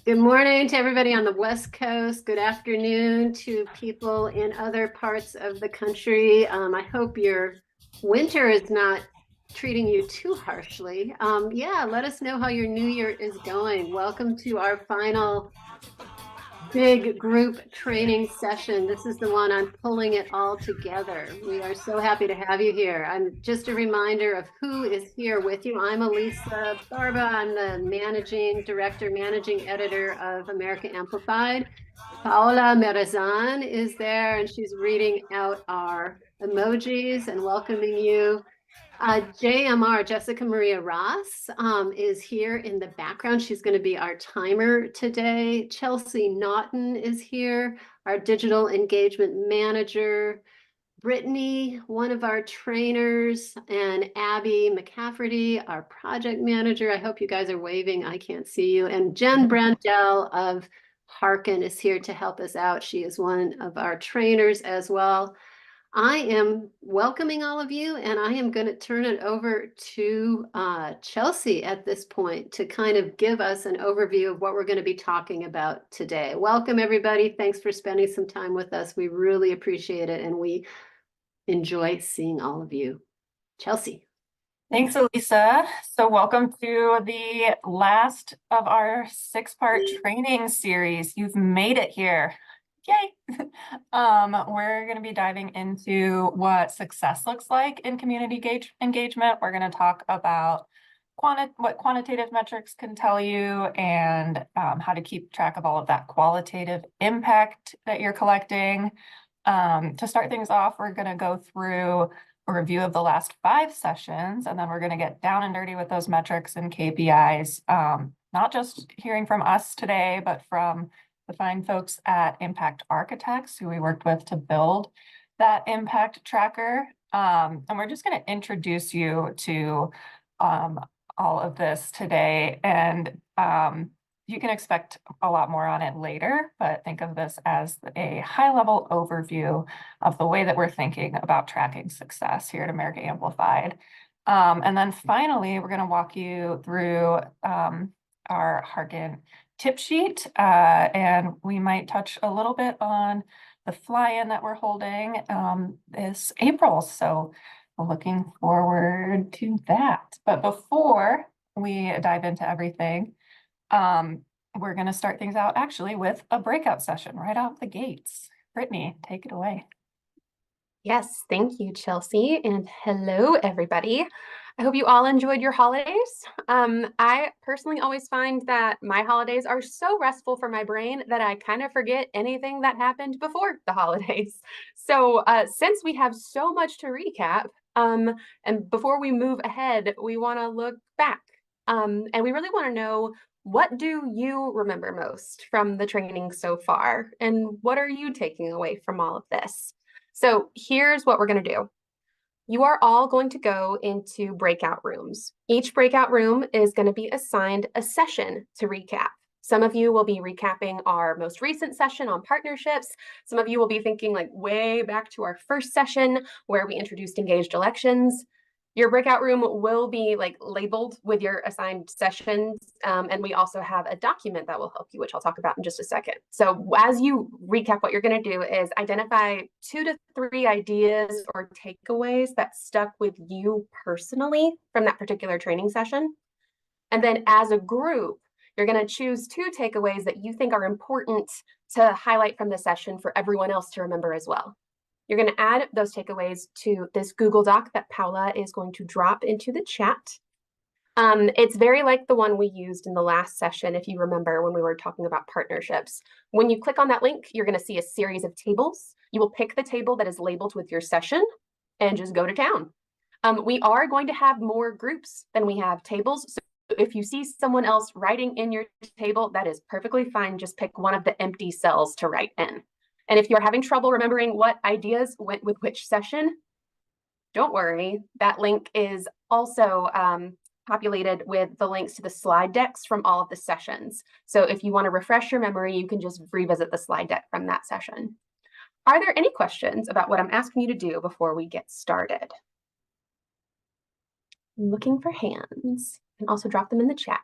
Good morning to everybody on the West Coast. Good afternoon to people in other parts of the country. I hope your winter is not treating you too harshly. Yeah, let us know how your new year is going. Welcome to our final big group training session. This is the one I'm pulling it all together. We are so happy to have you here. I'm just a reminder of who is here with you. I'm Elisa Barba. I'm the managing director, managing editor of America Amplified. Paola Merazan is there, and she's reading out our emojis and welcoming you. JMR, Jessica Maria Ross, is here in the background. She's going to be our timer today. Chelsea Naughton is here, our digital engagement manager. Brittany, one of our trainers, and Abby McCafferty, our project manager. I hope you guys are waving. I can't see you. And Jen Brandell of Harkin is here to help us out. She is one of our trainers as well. I am welcoming all of you, and I am going to turn it over to Chelsea at this point to kind of give us an overview of what we're going to be talking about today. Welcome, everybody. Thanks for spending some time with us. We really appreciate it, and we enjoy seeing all of you. Chelsea. Thanks, Elisa. So welcome to the last of our six-part training series. You've made it here. Yay! We're going to be diving into what success looks like in community engagement. We're going to talk about what quantitative metrics can tell you and how to keep track of all of that qualitative impact that you're collecting. To start things off, we're going to go through a review of the last 5 sessions, and then we're going to get down and dirty with those metrics and KPIs, not just hearing from us today, but from the fine folks at Impact Architects, who we worked with to build that impact tracker. And we're just going to introduce you to all of this today, and you can expect a lot more on it later, but think of this as a high-level overview of the way that we're thinking about tracking success here at America Amplified. And then finally, we're going to walk you through our Harkin tip sheet, and we might touch a little bit on the fly-in that we're holding this April. So looking forward to that. But before we dive into everything, we're going to start things out actually with a breakout session right out the gates. Brittany, take it away. Yes, thank you, Chelsea, and hello, everybody. I hope you all enjoyed your holidays. I personally always find that my holidays are so restful for my brain that I kind of forget anything that happened before the holidays. So since we have so much to recap, and before we move ahead, we want to look back. And we really want to know, what do you remember most from the training so far? And what are you taking away from all of this? So here's what we're going to do. You are all going to go into breakout rooms. Each breakout room is going to be assigned a session to recap. Some of you will be recapping our most recent session on partnerships. Some of you will be thinking like way back to our first session where we introduced engaged elections. Your breakout room will be like labeled with your assigned sessions. And we also have a document that will help you, which I'll talk about in just a second. So as you recap, what you're going to do is identify 2 to 3 ideas or takeaways that stuck with you personally from that particular training session. And then as a group, you're going to choose 2 takeaways that you think are important to highlight from the session for everyone else to remember as well. You're going to add those takeaways to this Google Doc that Paula is going to drop into the chat. It's very like the one we used in the last session, if you remember, when we were talking about partnerships. When you click on that link, you're going to see a series of tables. You will pick the table that is labeled with your session and just go to town. We are going to have more groups than we have tables. So if you see someone else writing in your table, that is perfectly fine. Just pick one of the empty cells to write in. And if you're having trouble remembering what ideas went with which session, don't worry. That link is also populated with the links to the slide decks from all of the sessions. So if you want to refresh your memory, you can just revisit the slide deck from that session. Are there any questions about what I'm asking you to do before we get started? I'm looking for hands, and also drop them in the chat.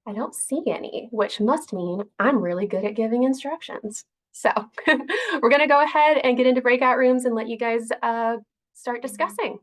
I don't see any, which must mean I'm really good at giving instructions. So we're going to go ahead and get into breakout rooms and let you guys start discussing.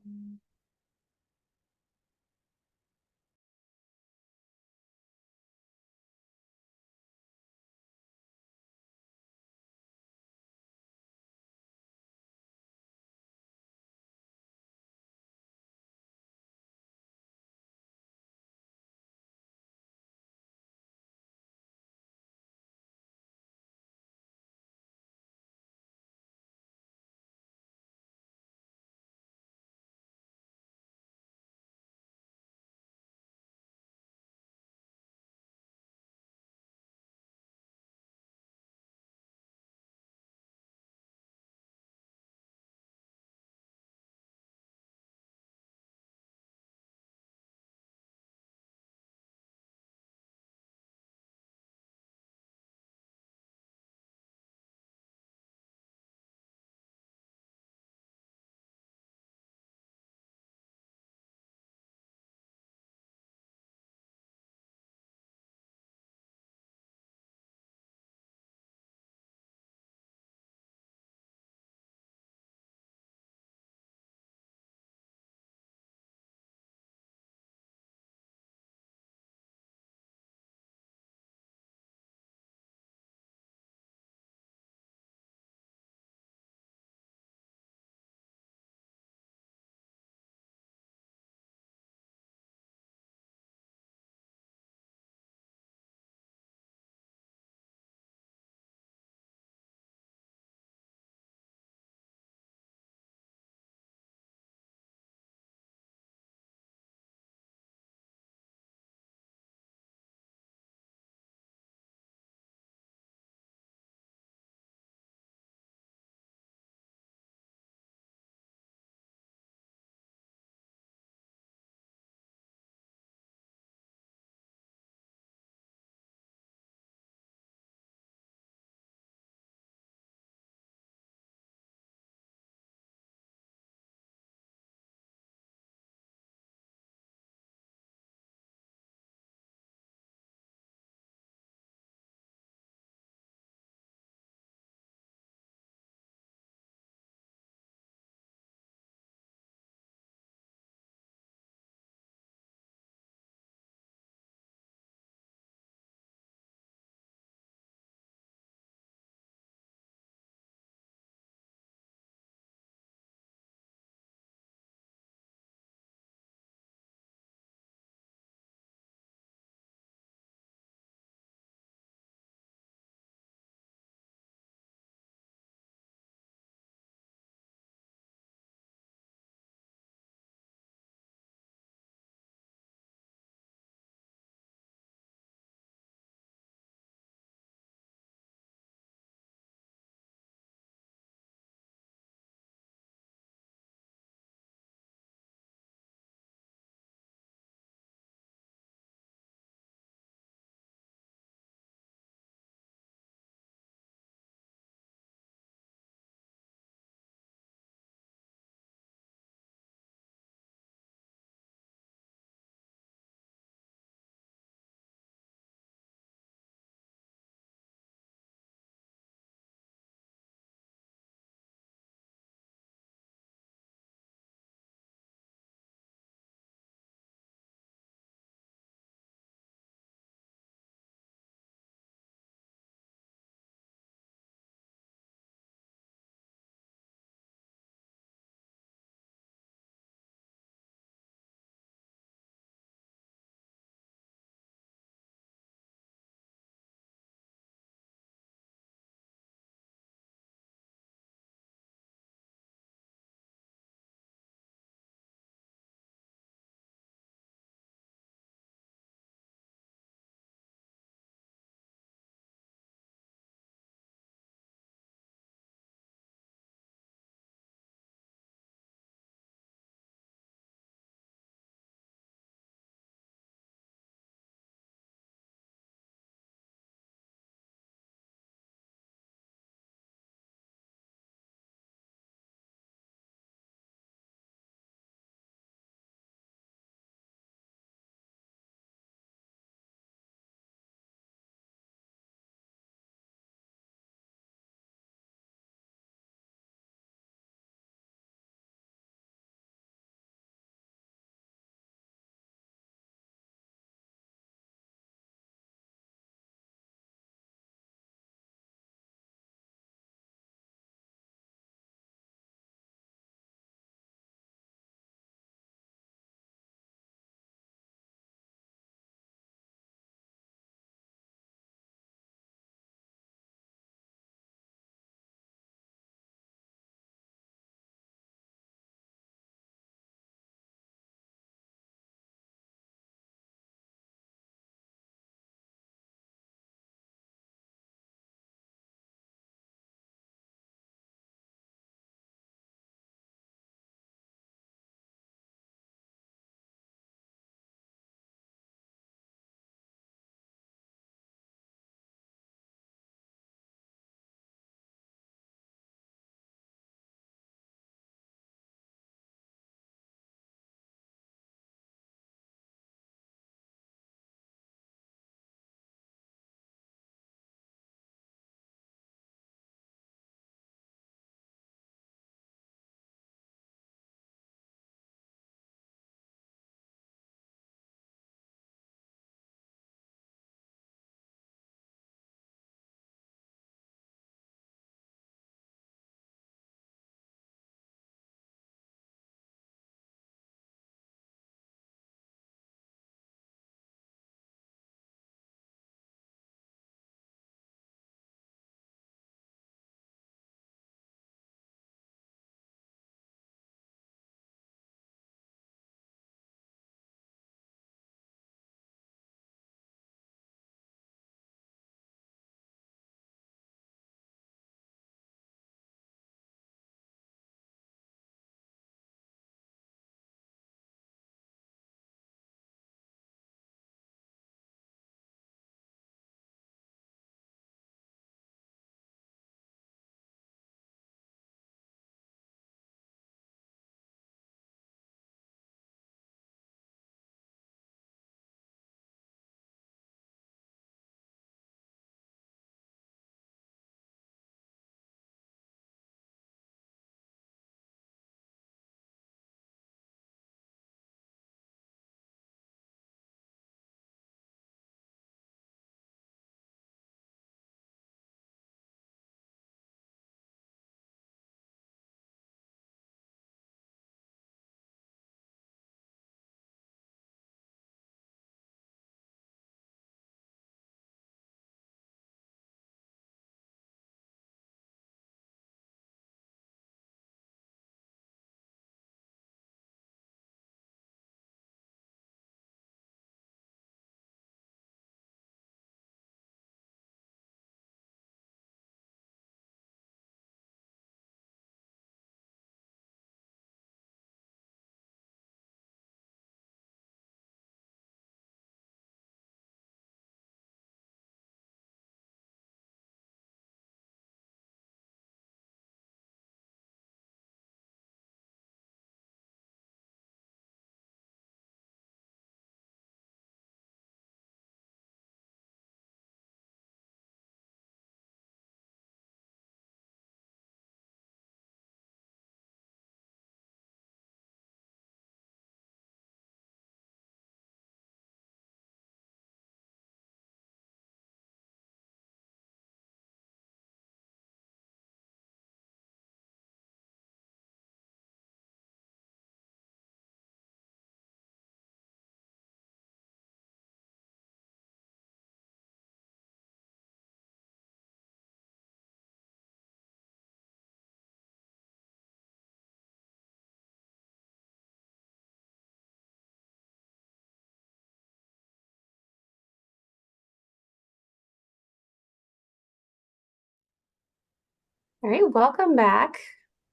All right, welcome back.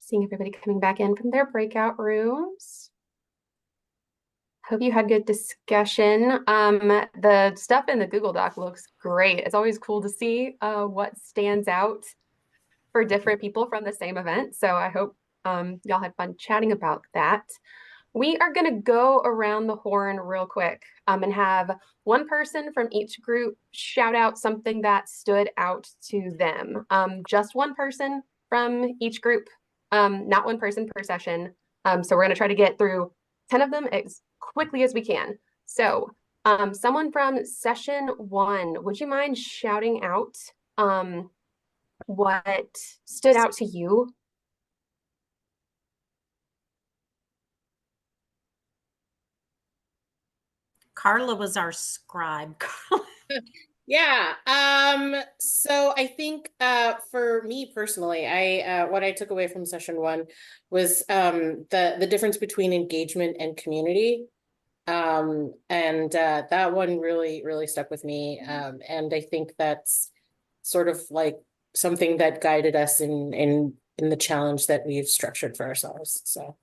Seeing everybody coming back in from their breakout rooms. Hope you had good discussion. The stuff in the Google Doc looks great. It's always cool to see what stands out for different people from the same event. So I hope y'all had fun chatting about that. We are going to go around the horn real quick and have one person from each group shout out something that stood out to them. Just one person from each group, not one person per session. So we're going to try to get through 10 of them as quickly as we can. So someone from session 1, would you mind shouting out what stood out to you? Carla was our scribe. Yeah. So I think for me personally, what I took away from session 1 was the difference between engagement and community. And that one really stuck with me. And I think that's sort of like something that guided us in the challenge that we've structured for ourselves. So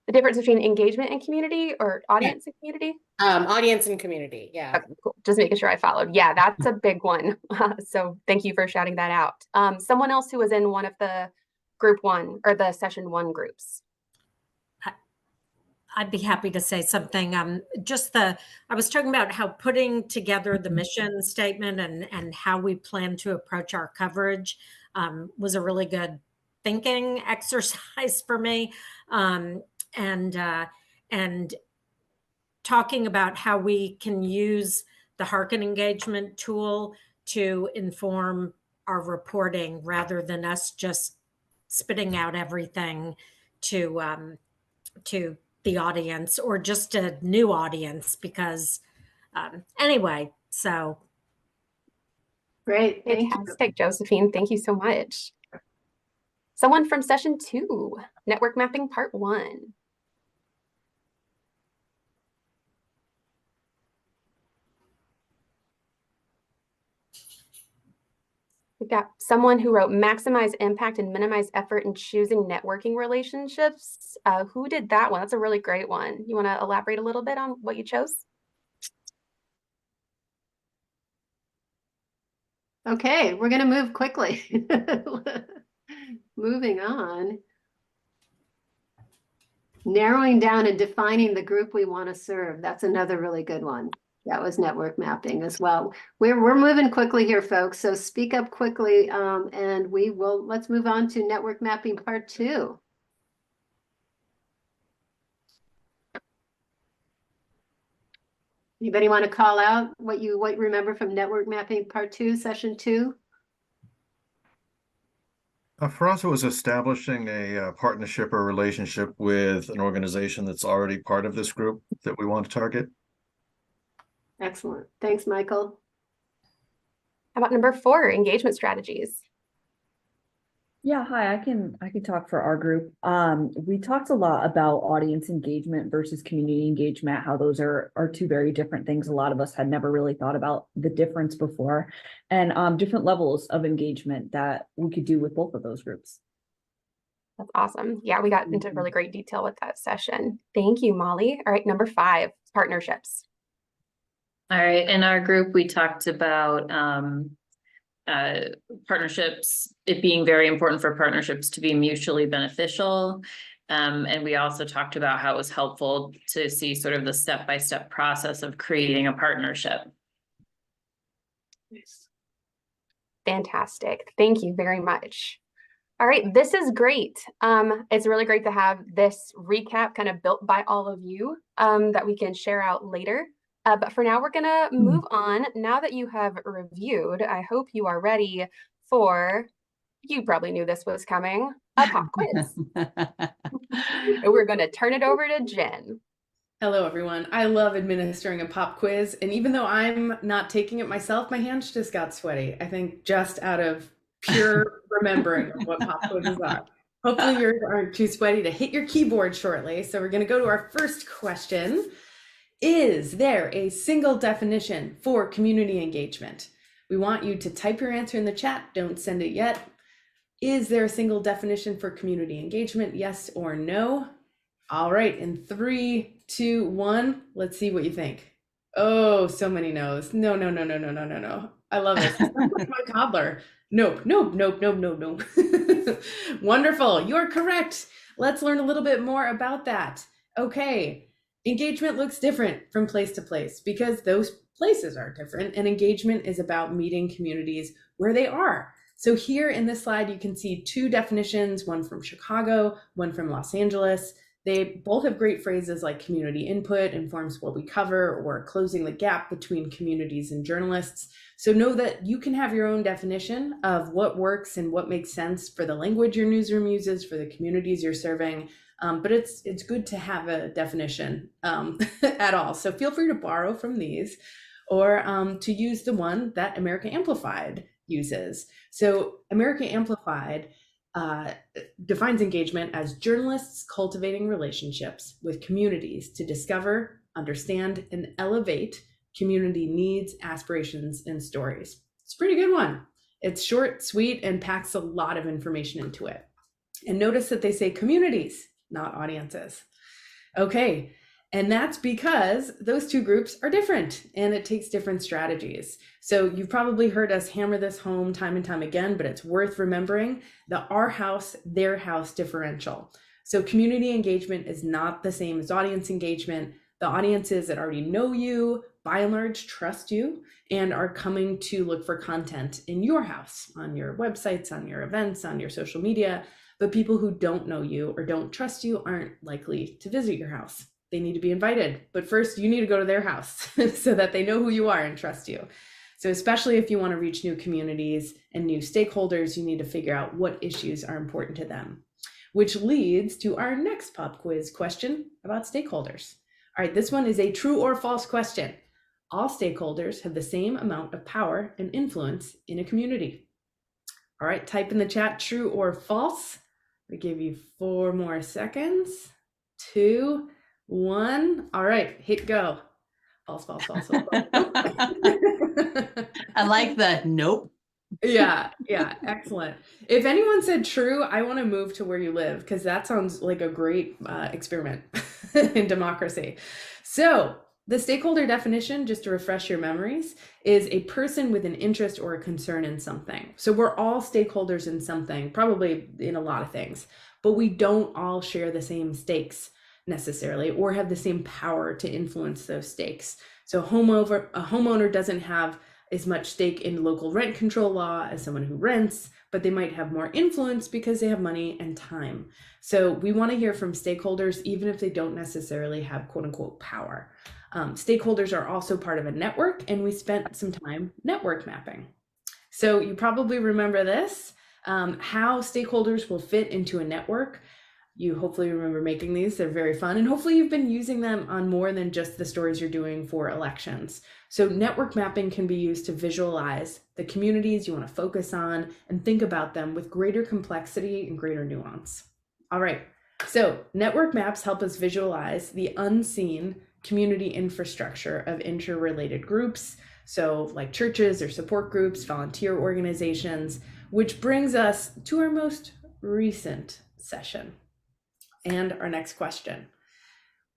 The difference between engagement and community, or audience and community? audience and community. Yeah. Okay, cool. Just making sure I followed. Yeah, that's a big one. So thank you for shouting that out. Someone else who was in one of the group 1 or the session 1 groups. I'd be happy to say something. I was talking about how putting together the mission statement and how we plan to approach our coverage was a really good thinking exercise for me. And talking about how we can use the Harken engagement tool to inform our reporting rather than us just spitting out everything to the audience or just a new audience, because anyway, so. Great, thank you. Fantastic, Josephine. Thank you so much. Someone from session 2, network mapping part 1. We've got someone who wrote maximize impact and minimize effort in choosing networking relationships. Who did that one? That's a really great one. You want to elaborate a little bit on what you chose? Okay, we're going to move quickly. Moving on. Narrowing down and defining the group we want to serve. That's another really good one. That was network mapping as well. We're moving quickly here, folks. So speak up quickly, and let's move on to network mapping part 2. Anybody want to call out what you remember from network mapping part 2, session 2? For us, it was establishing a partnership or relationship with an organization that's already part of this group that we want to target. Excellent. Thanks, Michael. How about number 4, engagement strategies? Yeah, hi, I can talk for our group. We talked a lot about audience engagement versus community engagement, how those are 2 very different things. A lot of us had never really thought about the difference before, and different levels of engagement that we could do with both of those groups. That's awesome. Yeah, we got into really great detail with that session. Thank you, Molly. All right, number 5, partnerships. All right, in our group, we talked about partnerships, it being very important for partnerships to be mutually beneficial. And we also talked about how it was helpful to see sort of the step-by-step process of creating a partnership. Fantastic. Thank you very much. All right, this is great. It's really great to have this recap kind of built by all of you that we can share out later. But for now, we're going to move on. Now that you have reviewed, I hope you are ready for, you probably knew this was coming, a pop quiz. We're going to turn it over to Jen. Hello, everyone. I love administering a pop quiz. And even though I'm not taking it myself, my hands just got sweaty. I think just out of pure remembering of what pop quizzes are. Hopefully yours aren't too sweaty to hit your keyboard shortly. So we're going to go to our first question. Is there a single definition for community engagement? We want you to type your answer in the chat. Don't send it yet. Is there a single definition for community engagement? Yes or no? All right, in 3, 2, 1, let's see what you think. Oh, so many no's. No, no, no, no, no, no, no, no. I love it. Like my toddler. Nope, nope, nope, nope, nope, nope. Wonderful. You're correct. Let's learn a little bit more about that. Okay. Engagement looks different from place to place because those places are different, and engagement is about meeting communities where they are. So here in this slide, you can see 2 definitions, one from Chicago, one from Los Angeles. They both have great phrases like community input informs what we cover, or closing the gap between communities and journalists. So know that you can have your own definition of what works and what makes sense for the language your newsroom uses, for the communities you're serving. But it's good to have a definition at all. So feel free to borrow from these, or to use the one that America Amplified uses. So America Amplified defines engagement as journalists cultivating relationships with communities to discover, understand, and elevate community needs, aspirations, and stories. It's a pretty good one. It's short, sweet, and packs a lot of information into it. And notice that they say communities, not audiences. Okay, and that's because those 2 groups are different and it takes different strategies. So you've probably heard us hammer this home time and time again, but it's worth remembering the our house, their house differential. So community engagement is not the same as audience engagement. The audiences that already know you, by and large, trust you and are coming to look for content in your house, on your websites, on your events, on your social media. But people who don't know you or don't trust you aren't likely to visit your house. They need to be invited, but first you need to go to their house so that they know who you are and trust you. So especially if you want to reach new communities and new stakeholders, you need to figure out what issues are important to them, which leads to our next pop quiz question about stakeholders. All right, this one is a true or false question. All stakeholders have the same amount of power and influence in a community. All right, type in the chat true or false. I give you 4 more seconds. 2, 1. All right, hit go. False, false, false, false. I like the nope. Yeah, excellent. If anyone said true, I want to move to where you live because that sounds like a great experiment in democracy. So the stakeholder definition, just to refresh your memories, is a person with an interest or a concern in something. So we're all stakeholders in something, probably in a lot of things, but we don't all share the same stakes necessarily or have the same power to influence those stakes. So a homeowner doesn't have as much stake in local rent control law as someone who rents, but they might have more influence because they have money and time. So we want to hear from stakeholders, even if they don't necessarily have quote unquote power. Stakeholders are also part of a network, and we spent some time network mapping. So you probably remember this, how stakeholders will fit into a network. You hopefully remember making these. They're very fun, and hopefully you've been using them on more than just the stories you're doing for elections. So network mapping can be used to visualize the communities you want to focus on and think about them with greater complexity and greater nuance. All right, so network maps help us visualize the unseen community infrastructure of interrelated groups, so like churches or support groups, volunteer organizations, which brings us to our most recent session. And our next question,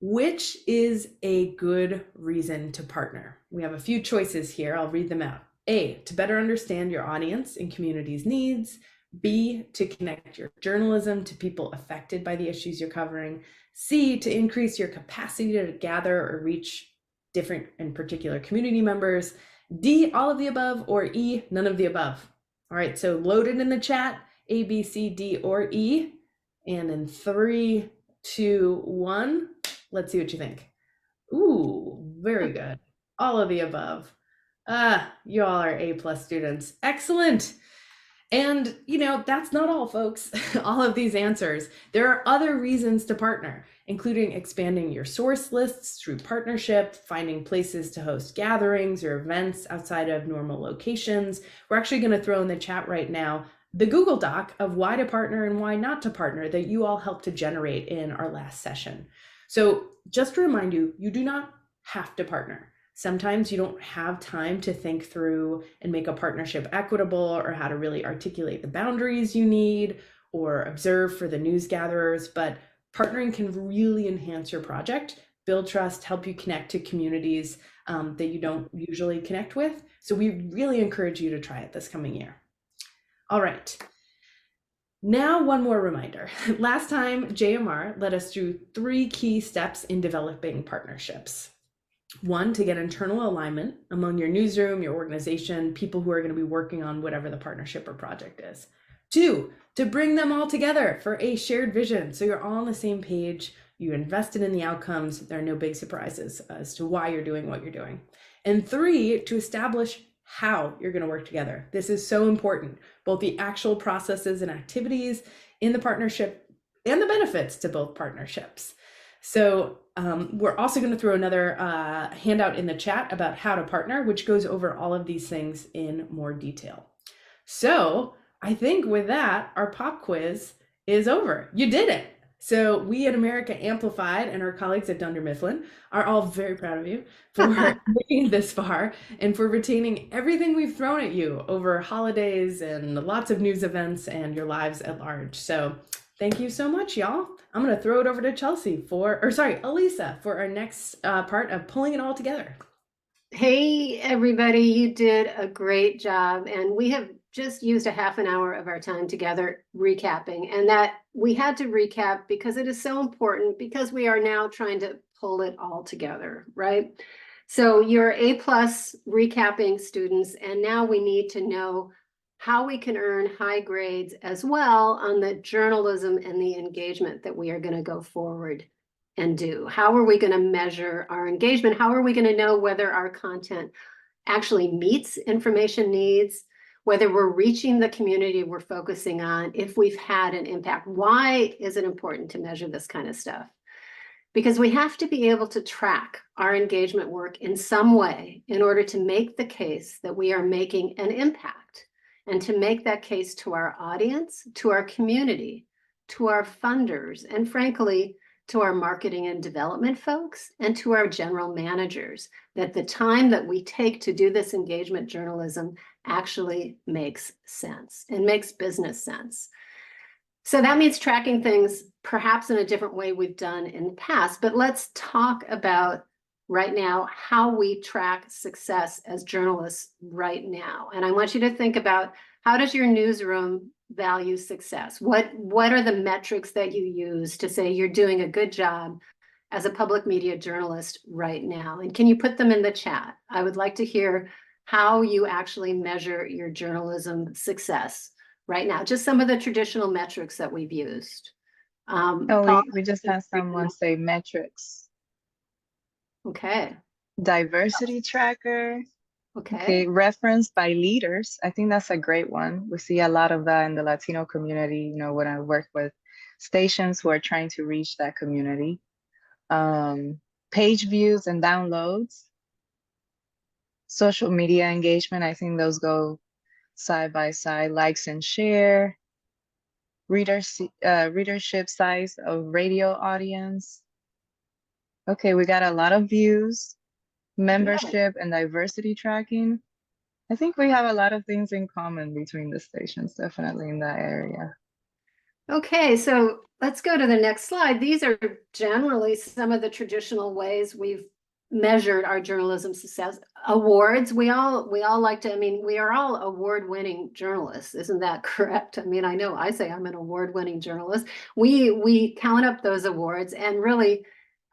which is a good reason to partner? We have a few choices here. I'll read them out. A, to better understand your audience and community's needs. B, to connect your journalism to people affected by the issues you're covering. C, to increase your capacity to gather or reach different and particular community members. D, all of the above, or E, none of the above. All right, so load it in the chat, A, B, C, D, or E. And in 3, 2, 1, let's see what you think. Ooh, very good. All of the above. You all are A+ students. Excellent. And that's not all, folks. All of these answers. There are other reasons to partner, including expanding your source lists through partnership, finding places to host gatherings or events outside of normal locations. We're actually going to throw in the chat right now the Google Doc of why to partner and why not to partner that you all helped to generate in our last session. So just to remind you, you do not have to partner. Sometimes you don't have time to think through and make a partnership equitable, or how to really articulate the boundaries you need or observe for the news gatherers, but partnering can really enhance your project, build trust, help you connect to communities that you don't usually connect with. So we really encourage you to try it this coming year. All right. Now, one more reminder. Last time, JMR led us through 3 key steps in developing partnerships. 1, to get internal alignment among your newsroom, your organization, people who are going to be working on whatever the partnership or project is. 2, to bring them all together for a shared vision, so you're all on the same page, you invested in the outcomes, there are no big surprises as to why you're doing what you're doing. And 3, to establish how you're going to work together. This is so important, both the actual processes and activities in the partnership and the benefits to both partnerships. So we're also going to throw another handout in the chat about how to partner, which goes over all of these things in more detail. So I think with that, our pop quiz is over. You did it. So we at America Amplified and our colleagues at Dunder Mifflin are all very proud of you for making it this far and for retaining everything we've thrown at you over holidays and lots of news events and your lives at large. So thank you so much, y'all. I'm going to throw it over to Elisa for our next part of pulling it all together. Hey, everybody, you did a great job. And we have just used a half an hour of our time together recapping, and that we had to recap because it is so important, because we are now trying to pull it all together, right? So you're A+ recapping students, and now we need to know how we can earn high grades as well on the journalism and the engagement that we are going to go forward and do. How are we going to measure our engagement? How are we going to know whether our content actually meets information needs, whether we're reaching the community we're focusing on, if we've had an impact? Why is it important to measure this kind of stuff? Because we have to be able to track our engagement work in some way in order to make the case that we are making an impact, and to make that case to our audience, to our community, to our funders, and frankly, to our marketing and development folks, and to our general managers, that the time that we take to do this engagement journalism actually makes sense and makes business sense. So that means tracking things perhaps in a different way we've done in the past, but let's talk about right now how we track success as journalists right now. And I want you to think about, how does your newsroom value success? What are the metrics that you use to say you're doing a good job as a public media journalist right now? And can you put them in the chat? I would like to hear how you actually measure your journalism success right now. Just some of the traditional metrics that we've used. Oh, we just had someone say metrics. Okay. Diversity tracker. Okay. Okay, referenced by leaders. I think that's a great one. We see a lot of that in the Latino community, you know, when I work with stations who are trying to reach that community. Page views and downloads. Social media engagement, I think those go side by side. Likes and share. Readership size of radio audience. Okay, we got a lot of views. Membership and diversity tracking. I think we have a lot of things in common between the stations, definitely in that area. Okay, so let's go to the next slide. These are generally some of the traditional ways we've measured our journalism success. Awards, we all like to, I mean, we are all award-winning journalists, isn't that correct? I mean, I know I say I'm an award-winning journalist. We count up those awards, and really,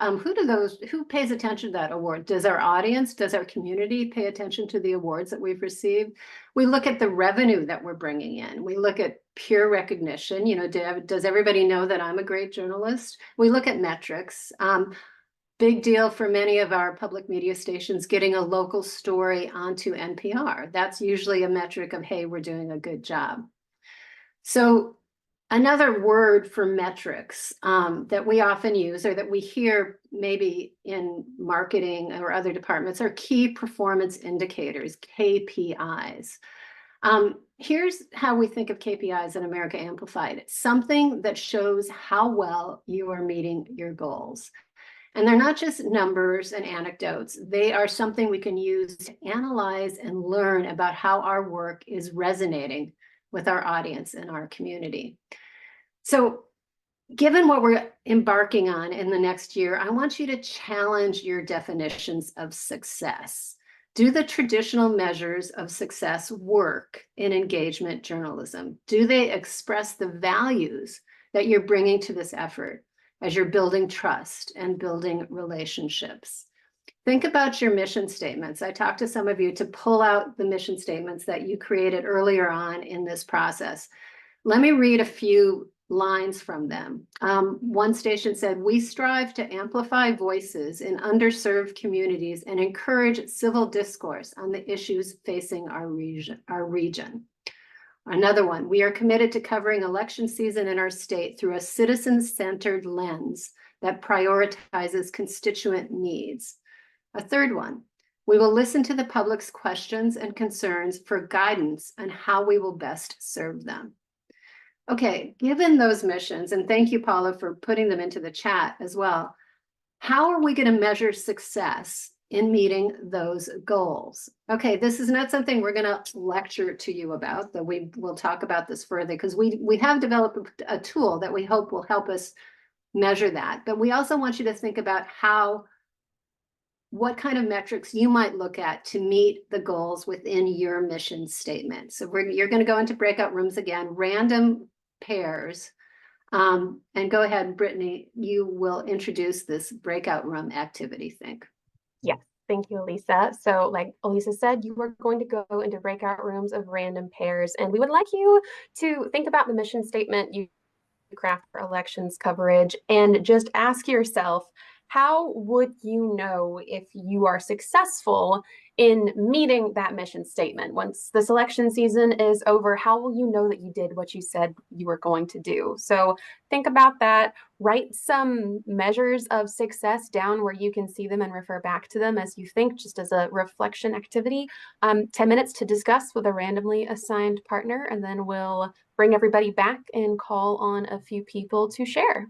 who pays attention to that award? Does our audience, does our community pay attention to the awards that we've received? We look at the revenue that we're bringing in. We look at peer recognition. You know, does everybody know that I'm a great journalist? We look at metrics. Big deal for many of our public media stations, getting a local story onto NPR. That's usually a metric of, hey, we're doing a good job. So another word for metrics that we often use, or that we hear maybe in marketing or other departments, are key performance indicators, KPIs. Here's how we think of KPIs at America Amplified. Something that shows how well you are meeting your goals. And they're not just numbers and anecdotes. They are something we can use to analyze and learn about how our work is resonating with our audience and our community. So given what we're embarking on in the next year, I want you to challenge your definitions of success. Do the traditional measures of success work in engagement journalism? Do they express the values that you're bringing to this effort as you're building trust and building relationships? Think about your mission statements. I talked to some of you to pull out the mission statements that you created earlier on in this process. Let me read a few lines from them. One station said, "We strive to amplify voices in underserved communities and encourage civil discourse on the issues facing our region. Another one, "We are committed to covering election season in our state through a citizen-centered lens that prioritizes constituent needs." A third one, "We will listen to the public's questions and concerns for guidance on how we will best serve them." Okay, given those missions, and thank you, Paula, for putting them into the chat as well, how are we going to measure success in meeting those goals? Okay, this is not something we're going to lecture to you about, though we will talk about this further, because we have developed a tool that we hope will help us measure that. But we also want you to think about what kind of metrics you might look at to meet the goals within your mission statement. So you're going to go into breakout rooms again, random pairs. And go ahead, Brittany, you will introduce this breakout room activity, think. Yes, thank you, Elisa. So like Elisa said, you are going to go into breakout rooms of random pairs, and we would like you to think about the mission statement you craft for elections coverage and just ask yourself, how would you know if you are successful in meeting that mission statement? Once this election season is over, how will you know that you did what you said you were going to do? So think about that. Write some measures of success down where you can see them and refer back to them as you think, just as a reflection activity. 10 minutes to discuss with a randomly assigned partner, and then we'll bring everybody back and call on a few people to share.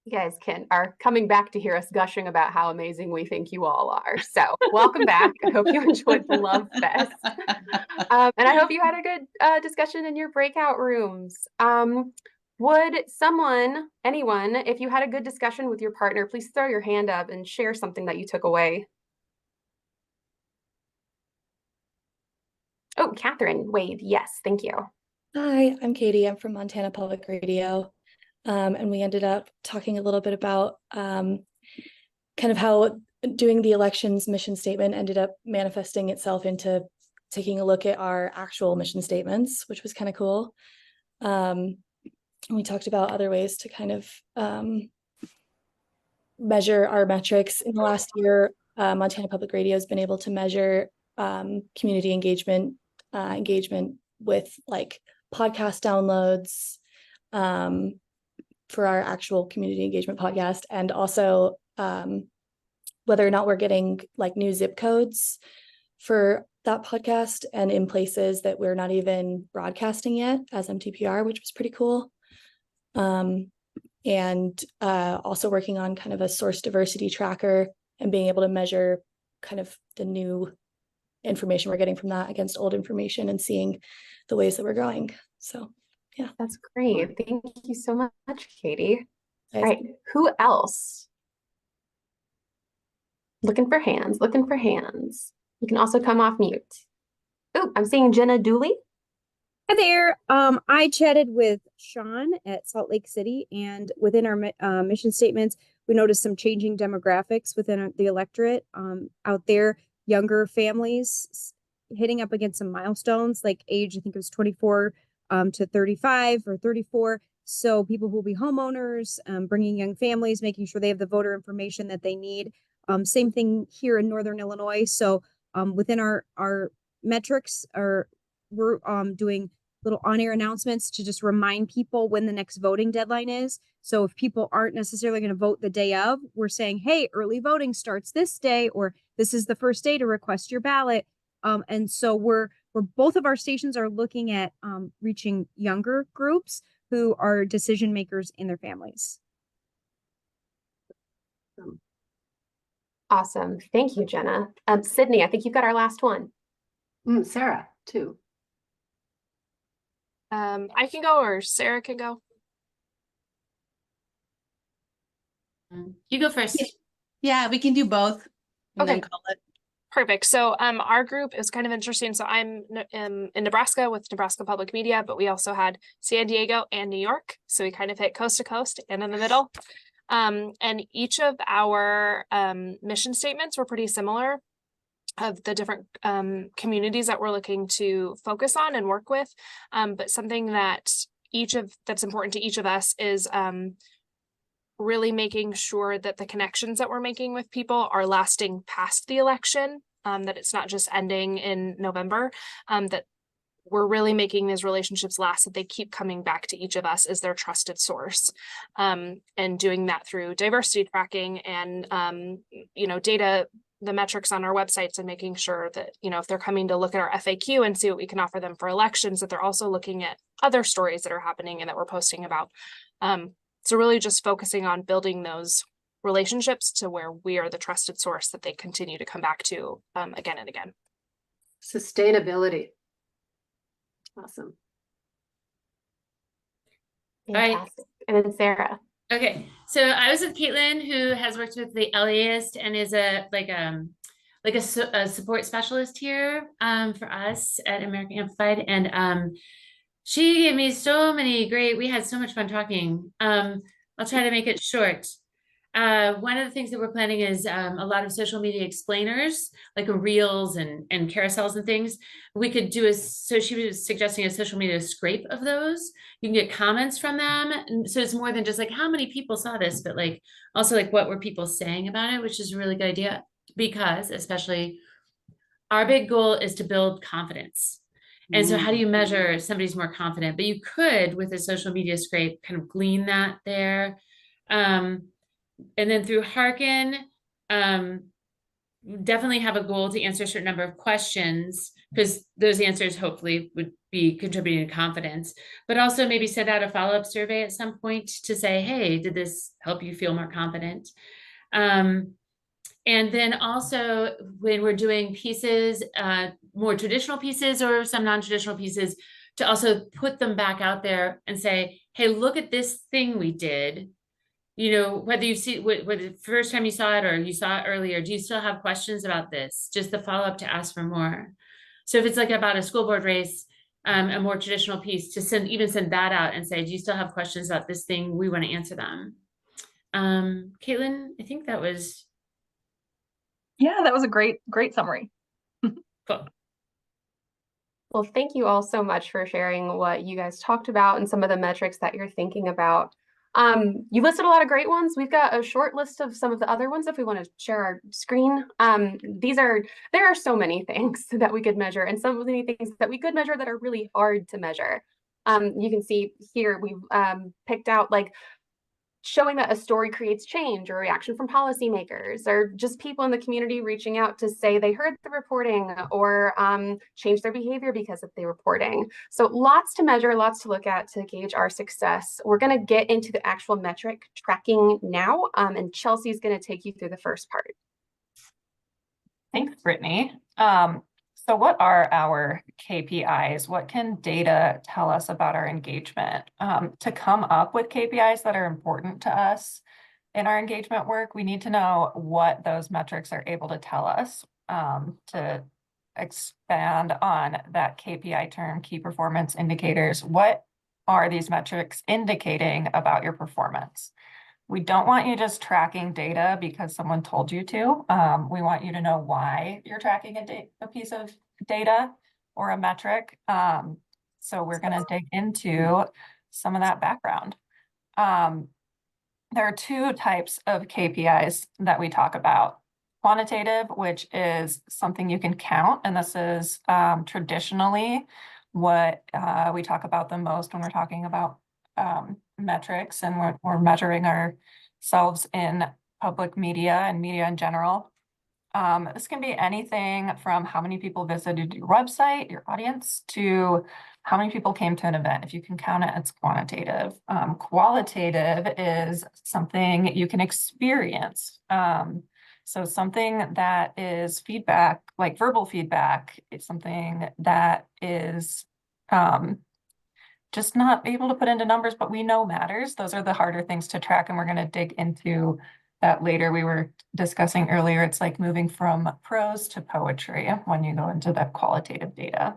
You guys are coming back to hear us gushing about how amazing we think you all are. So welcome back. I hope you enjoyed the Love Fest. And I hope you had a good discussion in your breakout rooms. Would anyone, if you had a good discussion with your partner, please throw your hand up and share something that you took away. Oh, Catherine Wade. Yes, thank you. Hi, I'm Katie. I'm from Montana Public Radio. And we ended up talking a little bit about kind of how doing the elections mission statement ended up manifesting itself into taking a look at our actual mission statements, which was kind of cool. We talked about other ways to kind of measure our metrics. In the last year, Montana Public Radio has been able to measure community engagement with like podcast downloads for our actual community engagement podcast, and also whether or not we're getting like new zip codes for that podcast and in places that we're not even broadcasting yet as MTPR, which was pretty cool. And also working on kind of a source diversity tracker and being able to measure kind of the new information we're getting from that against old information and seeing the ways that we're growing. So yeah. That's great. Thank you so much, Katie. All right, who else? Looking for hands. You can also come off mute. Oh, I'm seeing Jenna Dooley. Hi there. I chatted with Sean at Salt Lake City, and within our mission statements, we noticed some changing demographics within the electorate out there. Younger families hitting up against some milestones, like age, I think it was 24 to 35 or 34. So people who will be homeowners, bringing young families, making sure they have the voter information that they need. Same thing here in Northern Illinois. So within our metrics, we're doing little on-air announcements to just remind people when the next voting deadline is. So if people aren't necessarily going to vote the day of, we're saying, hey, early voting starts this day, or this is the first day to request your ballot. And so we're both of our stations are looking at reaching younger groups who are decision makers in their families. Awesome. Thank you, Jenna. Sydney, I think you've got our last one. Sarah, too. I can go, or Sarah can go. You go first. Yeah, we can do both. And then call it. Perfect. So our group is kind of interesting. So I'm in Nebraska with Nebraska Public Media, but we also had San Diego and New York. So we kind of hit coast to coast and in the middle. And each of our mission statements were pretty similar, of the different communities that we're looking to focus on and work with. But something that that's important to each of us is really making sure that the connections that we're making with people are lasting past the election, that it's not just ending in November, that we're really making these relationships last, that they keep coming back to each of us as their trusted source, and doing that through diversity tracking and, data, the metrics on our websites, and making sure that, if they're coming to look at our FAQ and see what we can offer them for elections, that they're also looking at other stories that are happening and that we're posting about. So really just focusing on building those relationships to where we are the trusted source that they continue to come back to again and again. Sustainability. Awesome. Fantastic. And then Sarah. Okay, so I was with Caitlin, who has worked with the LAist and is a support specialist here for us at American Amplified, and she gave me we had so much fun talking. I'll try to make it short. One of the things that we're planning is a lot of social media explainers, like reels and carousels and things. We could do so she was suggesting a social media scrape of those. You can get comments from them. And so it's more than just like how many people saw this, but like also like what were people saying about it, which is a really good idea, because especially our big goal is to build confidence. And so how do you measure somebody's more confident? But you could, with a social media scrape, kind of glean that there. And then through Hearken, definitely have a goal to answer a certain number of questions, because those answers hopefully would be contributing to confidence, but also maybe send out a follow-up survey at some point to say, hey, did this help you feel more confident? And then also when we're doing pieces, more traditional pieces or some non-traditional pieces, to also put them back out there and say, hey, look at this thing we did. You know, whether you see whether the first time you saw it or you saw it earlier, do you still have questions about this? Just the follow-up to ask for more. So if it's like about a school board race, a more traditional piece, to send that out and say, do you still have questions about this thing? We want to answer them. Caitlin, I think that was. Yeah, that was a great summary. Cool. Well, thank you all so much for sharing what you guys talked about and some of the metrics that you're thinking about. You listed a lot of great ones. We've got a short list of some of the other ones if we want to share our screen. There are so many things that we could measure, and so many things that we could measure that are really hard to measure. You can see here we've picked out like showing that a story creates change or reaction from policymakers or just people in the community reaching out to say they heard the reporting or change their behavior because of the reporting. So lots to measure, lots to look at to gauge our success. We're going to get into the actual metric tracking now, and Chelsea's going to take you through the first part. Thanks, Brittany. So what are our KPIs? What can data tell us about our engagement? To come up with KPIs that are important to us in our engagement work, we need to know what those metrics are able to tell us. To expand on that KPI term, key performance indicators, what are these metrics indicating about your performance? We don't want you just tracking data because someone told you to. We want you to know why you're tracking a piece of data or a metric. So we're going to dig into some of that background. There are two types of KPIs that we talk about. Quantitative, which is something you can count, and this is traditionally what we talk about the most when we're talking about metrics, and we're measuring ourselves in public media and media in general. This can be anything from how many people visited your website, your audience, to how many people came to an event. If you can count it, it's quantitative. Qualitative is something you can experience. So something that is feedback, like verbal feedback, it's something that is just not able to put into numbers, but we know matters. Those are the harder things to track, and we're going to dig into that later. We were discussing earlier, it's like moving from prose to poetry when you go into that qualitative data.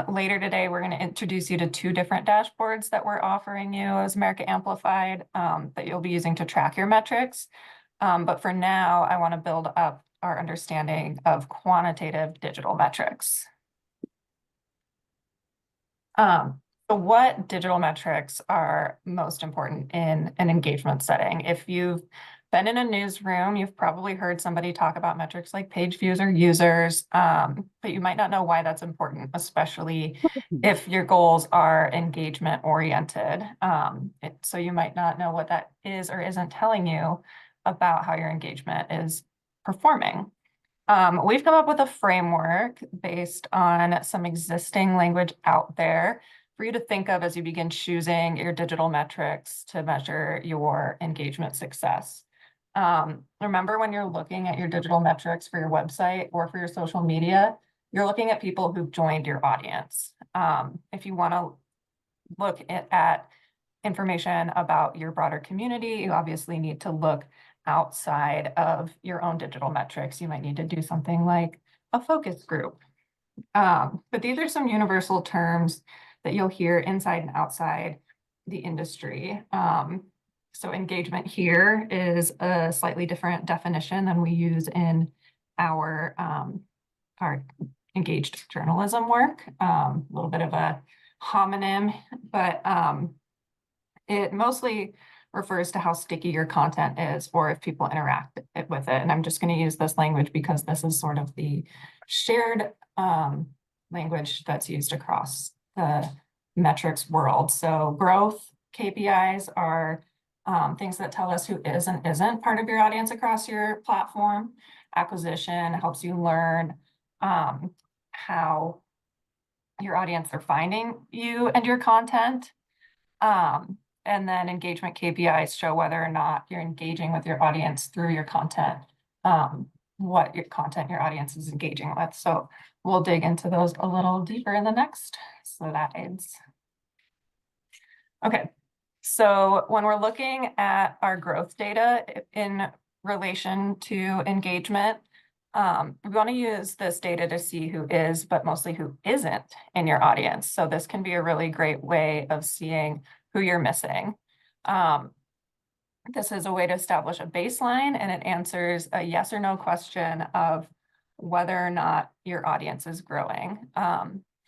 Later today, we're going to introduce you to two different dashboards that we're offering you as America Amplified that you'll be using to track your metrics. But for now, I want to build up our understanding of quantitative digital metrics. So what digital metrics are most important in an engagement setting? If you've been in a newsroom, you've probably heard somebody talk about metrics like page views or users, but you might not know why that's important, especially if your goals are engagement oriented. So you might not know what that is or isn't telling you about how your engagement is performing. We've come up with a framework based on some existing language out there for you to think of as you begin choosing your digital metrics to measure your engagement success. Remember, when you're looking at your digital metrics for your website or for your social media, you're looking at people who've joined your audience. If you want to look at information about your broader community, you obviously need to look outside of your own digital metrics. You might need to do something like a focus group. But these are some universal terms that you'll hear inside and outside the industry. So engagement here is a slightly different definition than we use in our engaged journalism work. A little bit of a homonym, but it mostly refers to how sticky your content is or if people interact with it. And I'm just going to use this language because this is sort of the shared language that's used across the metrics world. So growth KPIs are things that tell us who is and isn't part of your audience across your platform. acquisition, helps you learn how your audience are finding you and your content. And then engagement KPIs show whether or not you're engaging with your audience through your content, what your content your audience is engaging with. So we'll dig into those a little deeper in the next slides. Okay, so when we're looking at our growth data in relation to engagement, we want to use this data to see who is, but mostly who isn't in your audience. So this can be a really great way of seeing who you're missing. This is a way to establish a baseline, and it answers a yes or no question of whether or not your audience is growing.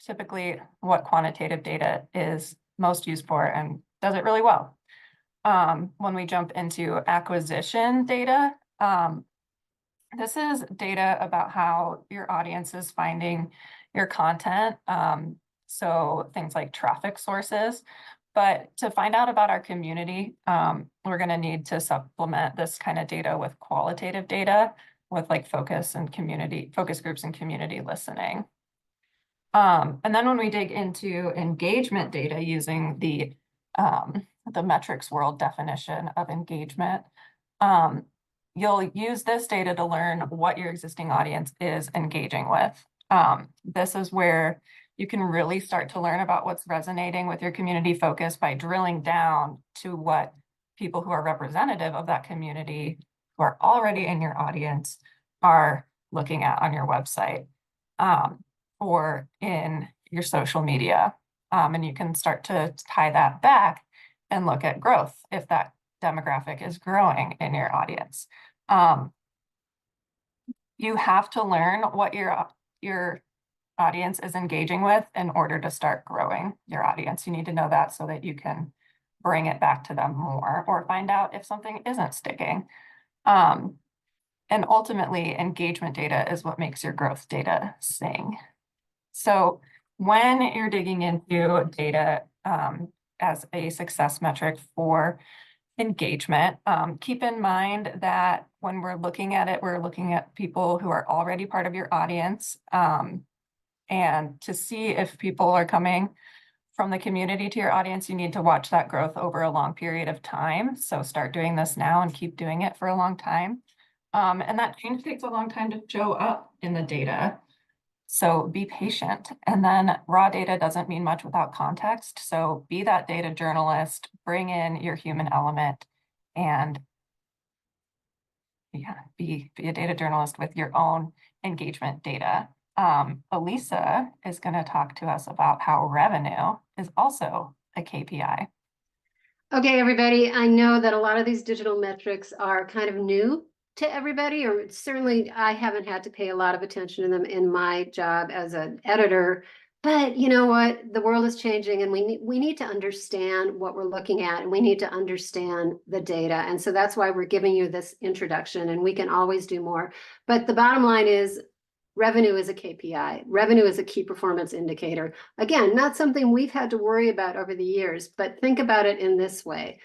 Typically, what quantitative data is most used for and does it really well. When we jump into acquisition data, this is data about how your audience is finding your content. So things like traffic sources. But to find out about our community, we're going to need to supplement this kind of data with qualitative data with like focus groups and community listening. And then when we dig into engagement data using the metrics world definition of engagement, you'll use this data to learn what your existing audience is engaging with. This is where you can really start to learn about what's resonating with your community focus by drilling down to what people who are representative of that community who are already in your audience are looking at on your website or in your social media. And you can start to tie that back and look at growth if that demographic is growing in your audience. You have to learn what your audience is engaging with in order to start growing your audience. You need to know that so that you can bring it back to them more or find out if something isn't sticking. And ultimately, engagement data is what makes your growth data sing. So when you're digging into data as a success metric for engagement, keep in mind that when we're looking at it, we're looking at people who are already part of your audience. And to see if people are coming from the community to your audience, you need to watch that growth over a long period of time. So start doing this now and keep doing it for a long time. And that change takes a long time to show up in the data. So be patient. And then raw data doesn't mean much without context. So be that data journalist, bring in your human element, and be a data journalist with your own engagement data. Elisa is going to talk to us about how revenue is also a KPI. Okay, everybody, I know that a lot of these digital metrics are kind of new to everybody, or certainly I haven't had to pay a lot of attention to them in my job as an editor. But you know what? The world is changing, and we need to understand what we're looking at, and we need to understand the data. And so that's why we're giving you this introduction, and we can always do more. But the bottom line is revenue is a KPI. Revenue is a key performance indicator. Again, not something we've had to worry about over the years, but think about it in this way.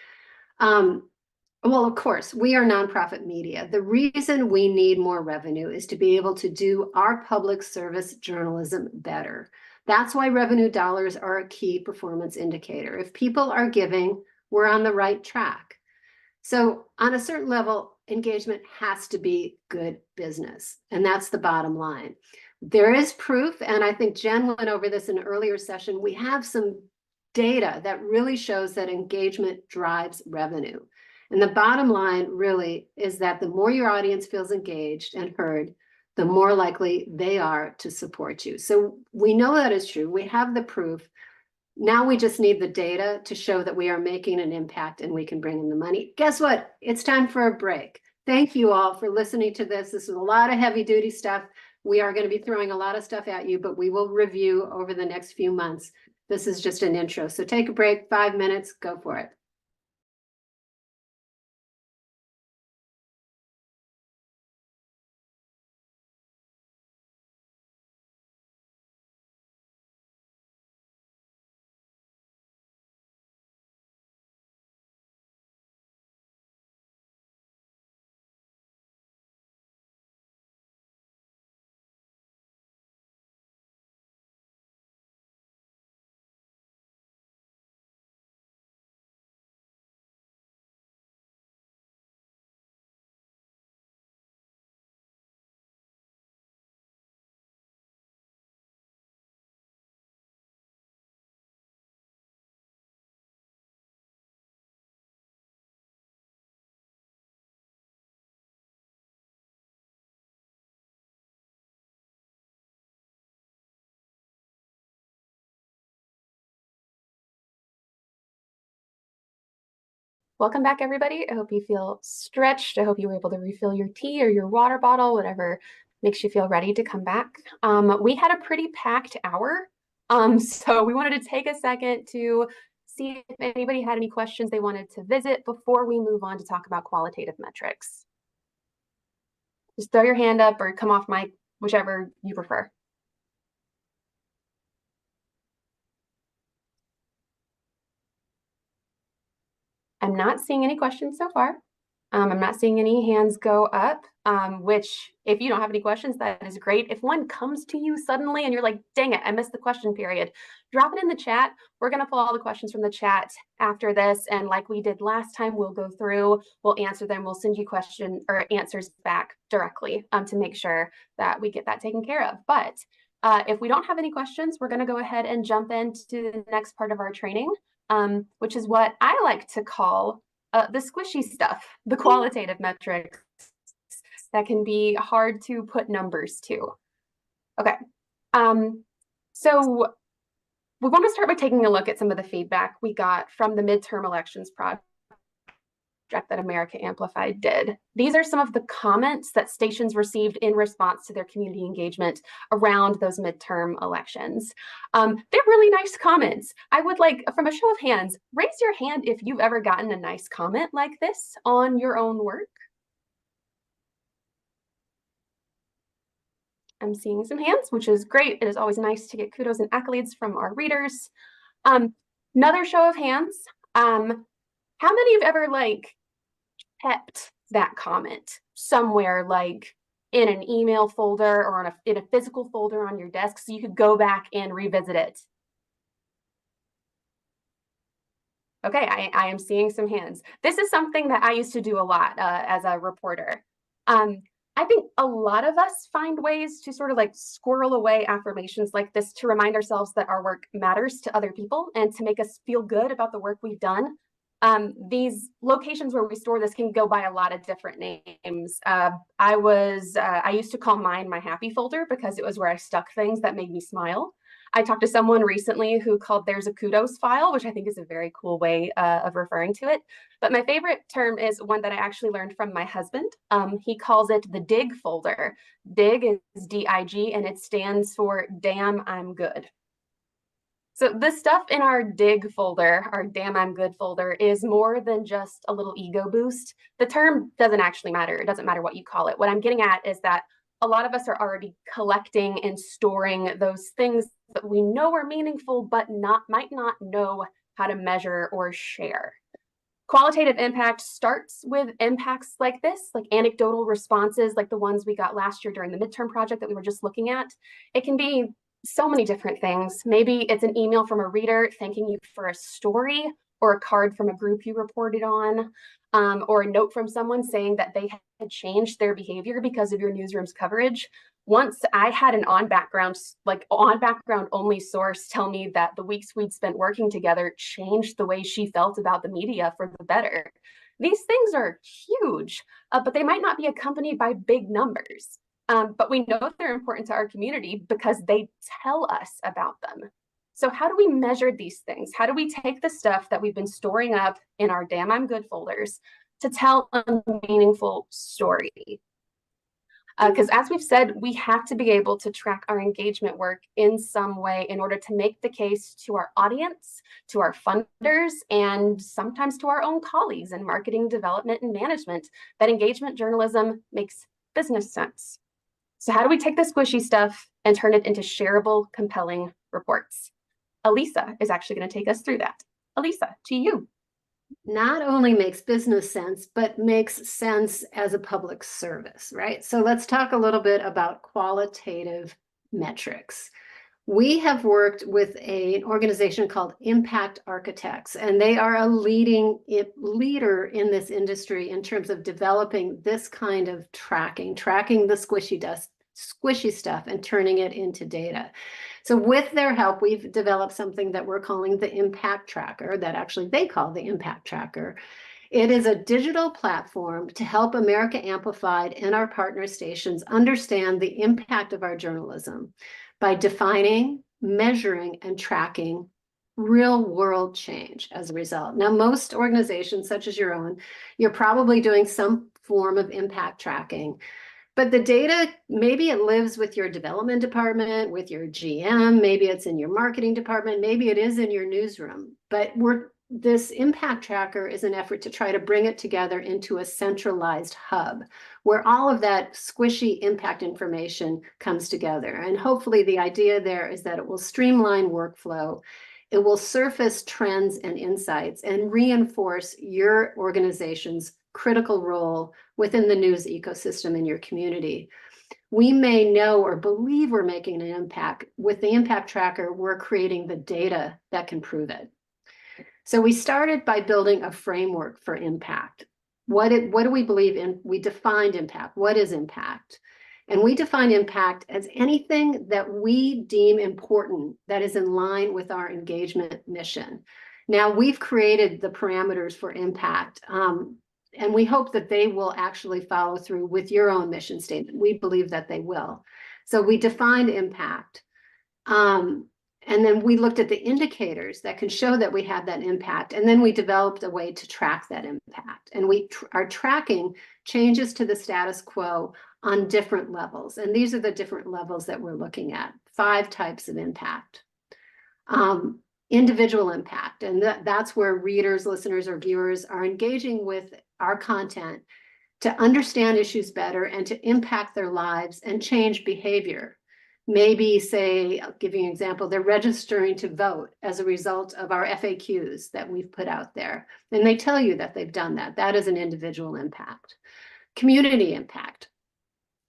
Well, of course, we are nonprofit media. The reason we need more revenue is to be able to do our public service journalism better. That's why revenue dollars are a key performance indicator. If people are giving, we're on the right track. So on a certain level, engagement has to be good business. And that's the bottom line. There is proof, and I think Jen went over this in an earlier session. We have some data that really shows that engagement drives revenue. And the bottom line really is that the more your audience feels engaged and heard, the more likely they are to support you. So we know that is true. We have the proof. Now we just need the data to show that we are making an impact and we can bring in the money. Guess what? It's time for a break. Thank you all for listening to this. This is a lot of heavy duty stuff. We are going to be throwing a lot of stuff at you, but we will review over the next few months. This is just an intro. So take a break, 5 minutes, go for it. welcome back, everybody. I hope you feel stretched. I hope you were able to refill your tea or your water bottle, whatever makes you feel ready to come back. We had a pretty packed hour, so we wanted to take a second to see if anybody had any questions they wanted to visit before we move on to talk about qualitative metrics. Just throw your hand up or come off mic, whichever you prefer. I'm not seeing any questions so far. I'm not seeing any hands go up, which if you don't have any questions, that is great. If one comes to you suddenly and you're like, dang it, I missed the question period, drop it in the chat. We're going to pull all the questions from the chat after this. And like we did last time, we'll go through, we'll answer them. We'll send you question or answers back directly to make sure that we get that taken care of. But if we don't have any questions, we're going to go ahead and jump into the next part of our training, which is what I like to call the squishy stuff, the qualitative metrics that can be hard to put numbers to. Okay, so we want to start by taking a look at some of the feedback we got from the midterm elections project that America Amplified did. These are some of the comments that stations received in response to their community engagement around those midterm elections. They're really nice comments. I would like, from a show of hands, raise your hand if you've ever gotten a nice comment like this on your own work. I'm seeing some hands, which is great. It is always nice to get kudos and accolades from our readers. Another show of hands. How many have ever kept that comment somewhere, like in an email folder or in a physical folder on your desk so you could go back and revisit it? Okay, I am seeing some hands. This is something that I used to do a lot as a reporter. I think a lot of us find ways to sort of squirrel away affirmations like this to remind ourselves that our work matters to other people and to make us feel good about the work we've done. These locations where we store this can go by a lot of different names. I used to call mine my happy folder because it was where I stuck things that made me smile. I talked to someone recently who called theirs a kudos file, which I think is a very cool way of referring to it. But my favorite term is one that I actually learned from my husband. He calls it the dig folder. Dig is D-I-G, and it stands for damn, I'm good. So the stuff in our dig folder, our damn I'm good folder, is more than just a little ego boost. The term doesn't actually matter. It doesn't matter what you call it. What I'm getting at is that a lot of us are already collecting and storing those things that we know are meaningful, but might not know how to measure or share. Qualitative impact starts with impacts like this, like anecdotal responses, like the ones we got last year during the midterm project that we were just looking at. It can be so many different things. Maybe it's an email from a reader thanking you for a story, or a card from a group you reported on, or a note from someone saying that they had changed their behavior because of your newsroom's coverage. Once I had an on-background only source tell me that the weeks we'd spent working together changed the way she felt about the media for the better. These things are huge, but they might not be accompanied by big numbers. But we know they're important to our community because they tell us about them. So how do we measure these things? How do we take the stuff that we've been storing up in our damn I'm good folders to tell a meaningful story? Because as we've said, we have to be able to track our engagement work in some way in order to make the case to our audience, to our funders, and sometimes to our own colleagues in marketing, development, and management that engagement journalism makes business sense. So how do we take the squishy stuff and turn it into shareable, compelling reports? Elisa is actually going to take us through that. Elisa, to you. Not only makes business sense, but makes sense as a public service, right? So let's talk a little bit about qualitative metrics. We have worked with an organization called Impact Architects, and they are a leader in this industry in terms of developing this kind of tracking the squishy stuff and turning it into data. So with their help, we've developed something that we're calling the Impact Tracker, that actually they call the Impact Tracker. It is a digital platform to help America Amplified and our partner stations understand the impact of our journalism by defining, measuring, and tracking real world change as a result. Now, most organizations, such as your own, you're probably doing some form of impact tracking. But the data, maybe it lives with your development department, with your GM, maybe it's in your marketing department, maybe it is in your newsroom. But this impact tracker is an effort to try to bring it together into a centralized hub where all of that squishy impact information comes together. And hopefully the idea there is that it will streamline workflow. It will surface trends and insights and reinforce your organization's critical role within the news ecosystem in your community. We may know or believe we're making an impact. With the impact tracker, we're creating the data that can prove it. So we started by building a framework for impact. What do we believe in? We defined impact. What is impact? And we define impact as anything that we deem important that is in line with our engagement mission. Now, we've created the parameters for impact, and we hope that they will actually follow through with your own mission statement. We believe that they will. So we defined impact. And then we looked at the indicators that can show that we have that impact. And then we developed a way to track that impact. And we are tracking changes to the status quo on different levels. And these are the different levels that we're looking at. 5 types of impact. Individual impact. And that's where readers, listeners, or viewers are engaging with our content to understand issues better and to impact their lives and change behavior. Maybe say, I'll give you an example, they're registering to vote as a result of our FAQs that we've put out there. And they tell you that they've done that. That is an individual impact. Community impact.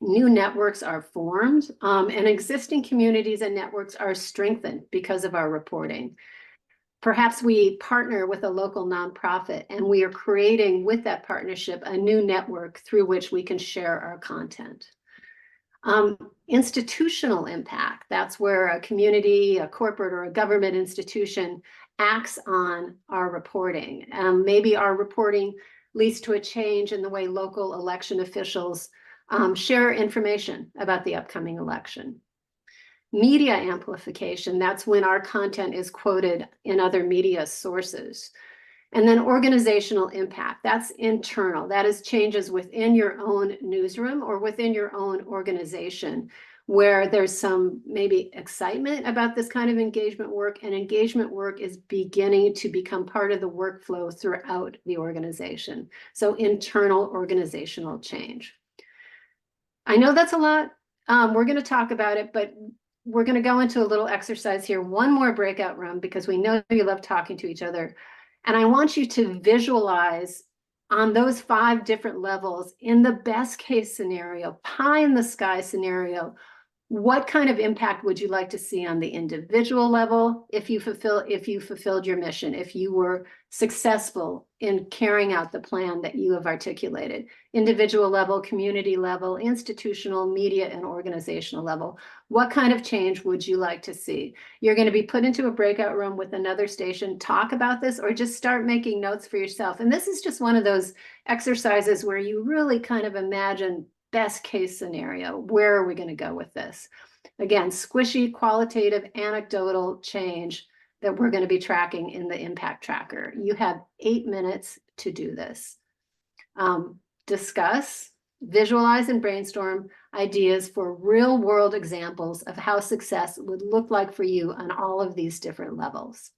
New networks are formed, and existing communities and networks are strengthened because of our reporting. Perhaps we partner with a local nonprofit and we are creating with that partnership a new network through which we can share our content. Institutional impact, that's where a community, a corporate, or a government institution acts on our reporting. Maybe our reporting leads to a change in the way local election officials share information about the upcoming election. Media amplification, that's when our content is quoted in other media sources. And then organizational impact, that's internal. That is changes within your own newsroom or within your own organization where there's some maybe excitement about this kind of engagement work, and engagement work is beginning to become part of the workflow throughout the organization. So internal organizational change. I know that's a lot. We're going to talk about it, but we're going to go into a little exercise here. One more breakout room because we know you love talking to each other. And I want you to visualize on those 5 different levels in the best case scenario, pie in the sky scenario, what kind of impact would you like to see on the individual level if you fulfilled your mission, if you were successful in carrying out the plan that you have articulated? Individual level, community level, institutional, media, and organizational level. What kind of change would you like to see? You're going to be put into a breakout room with another station, talk about this, or just start making notes for yourself. And this is just one of those exercises where you really kind of imagine best case scenario. Where are we going to go with this? Again, squishy, qualitative, anecdotal change that we're going to be tracking in the impact tracker. You have 8 minutes to do this. Discuss, visualize, and brainstorm ideas for real world examples of how success would look like for you on all of these different levels.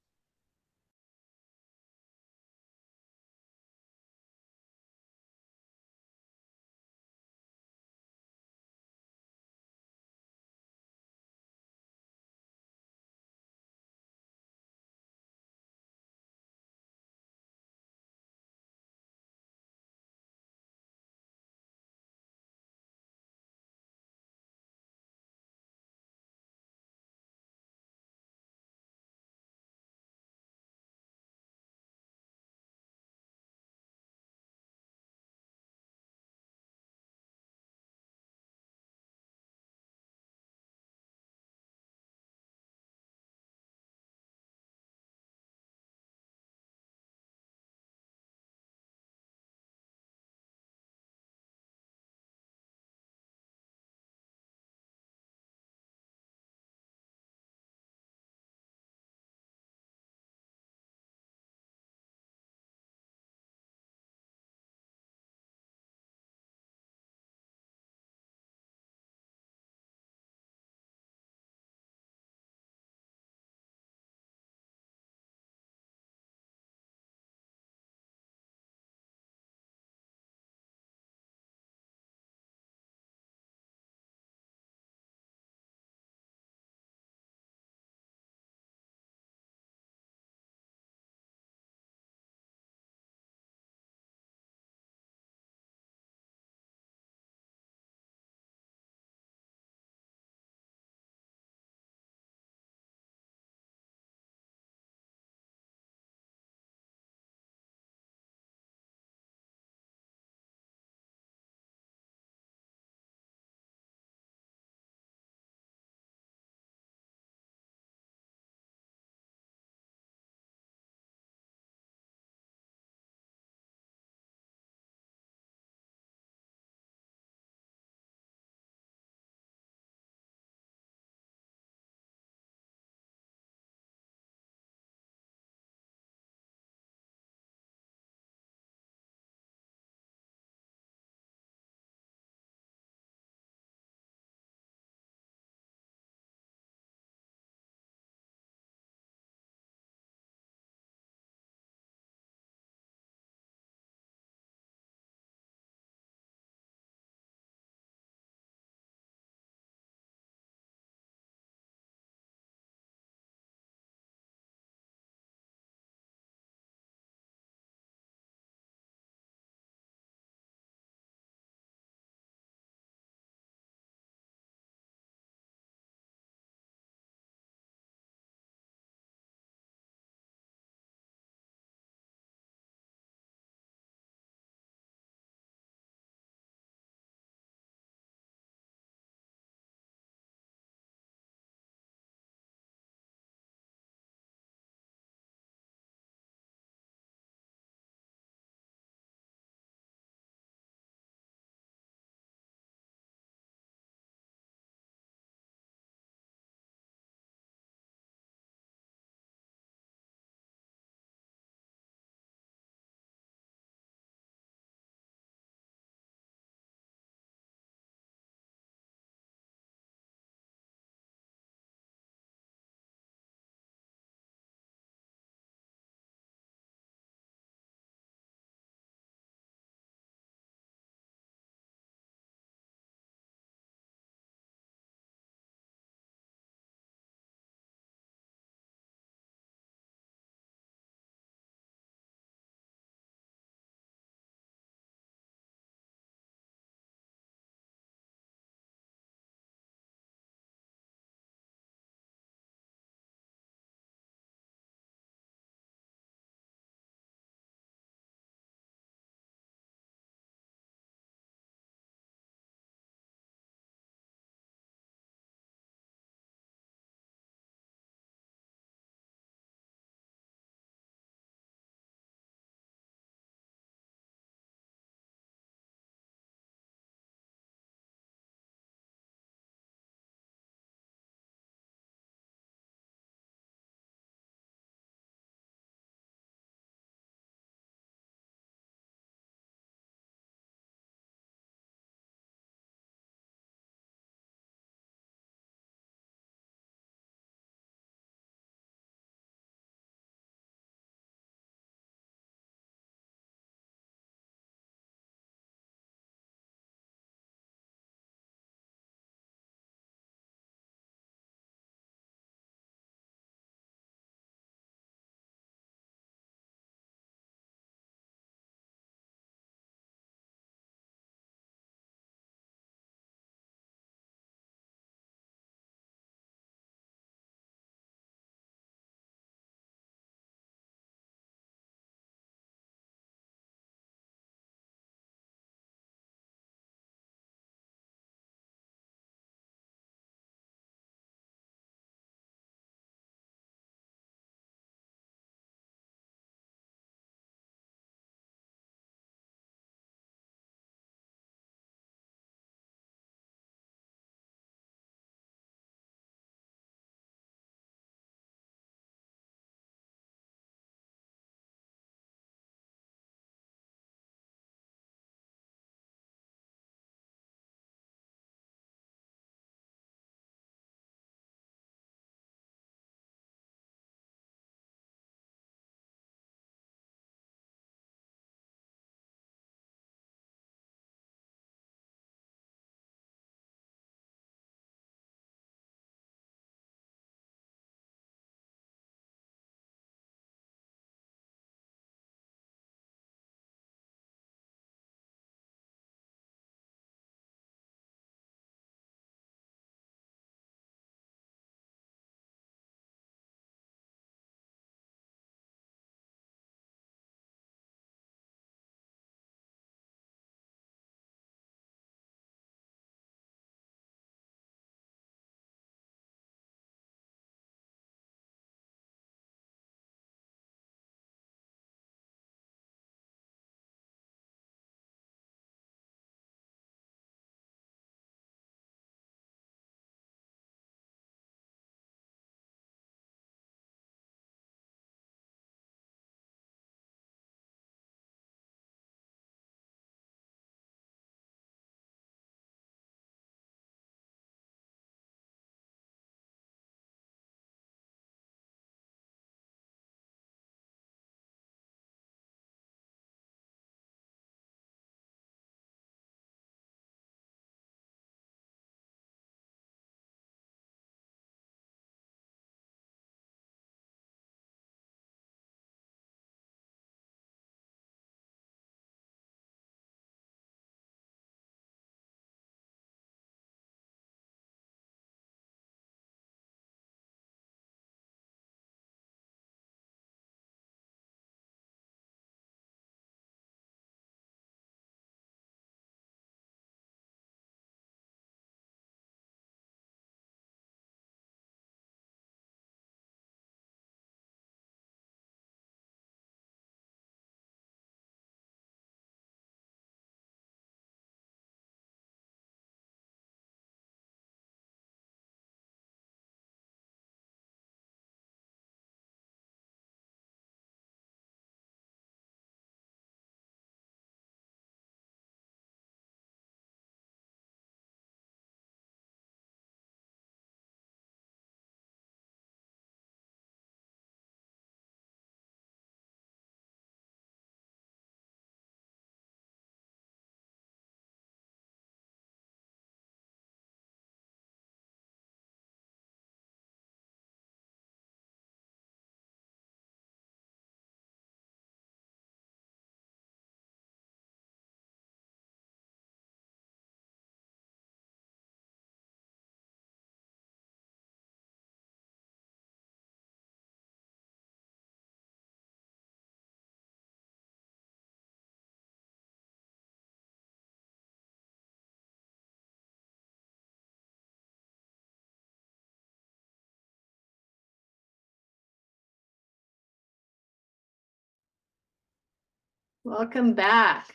Welcome back.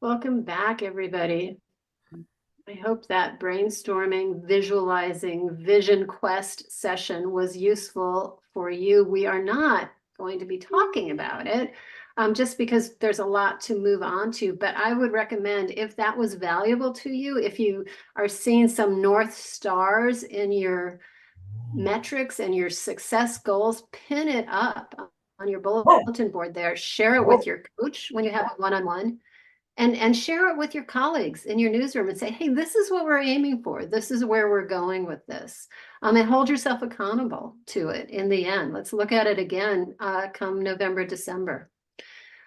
Welcome back, everybody. I hope that brainstorming, visualizing, vision quest session was useful for you. We are not going to be talking about it just because there's a lot to move on to, but I would recommend, if that was valuable to you, if you are seeing some North Stars in your metrics and your success goals, pin it up on your bulletin board there, share it with your coach when you have a one-on-one, and share it with your colleagues in your newsroom and say, hey, this is what we're aiming for. This is where we're going with this. And hold yourself accountable to it in the end. Let's look at it again come November, December.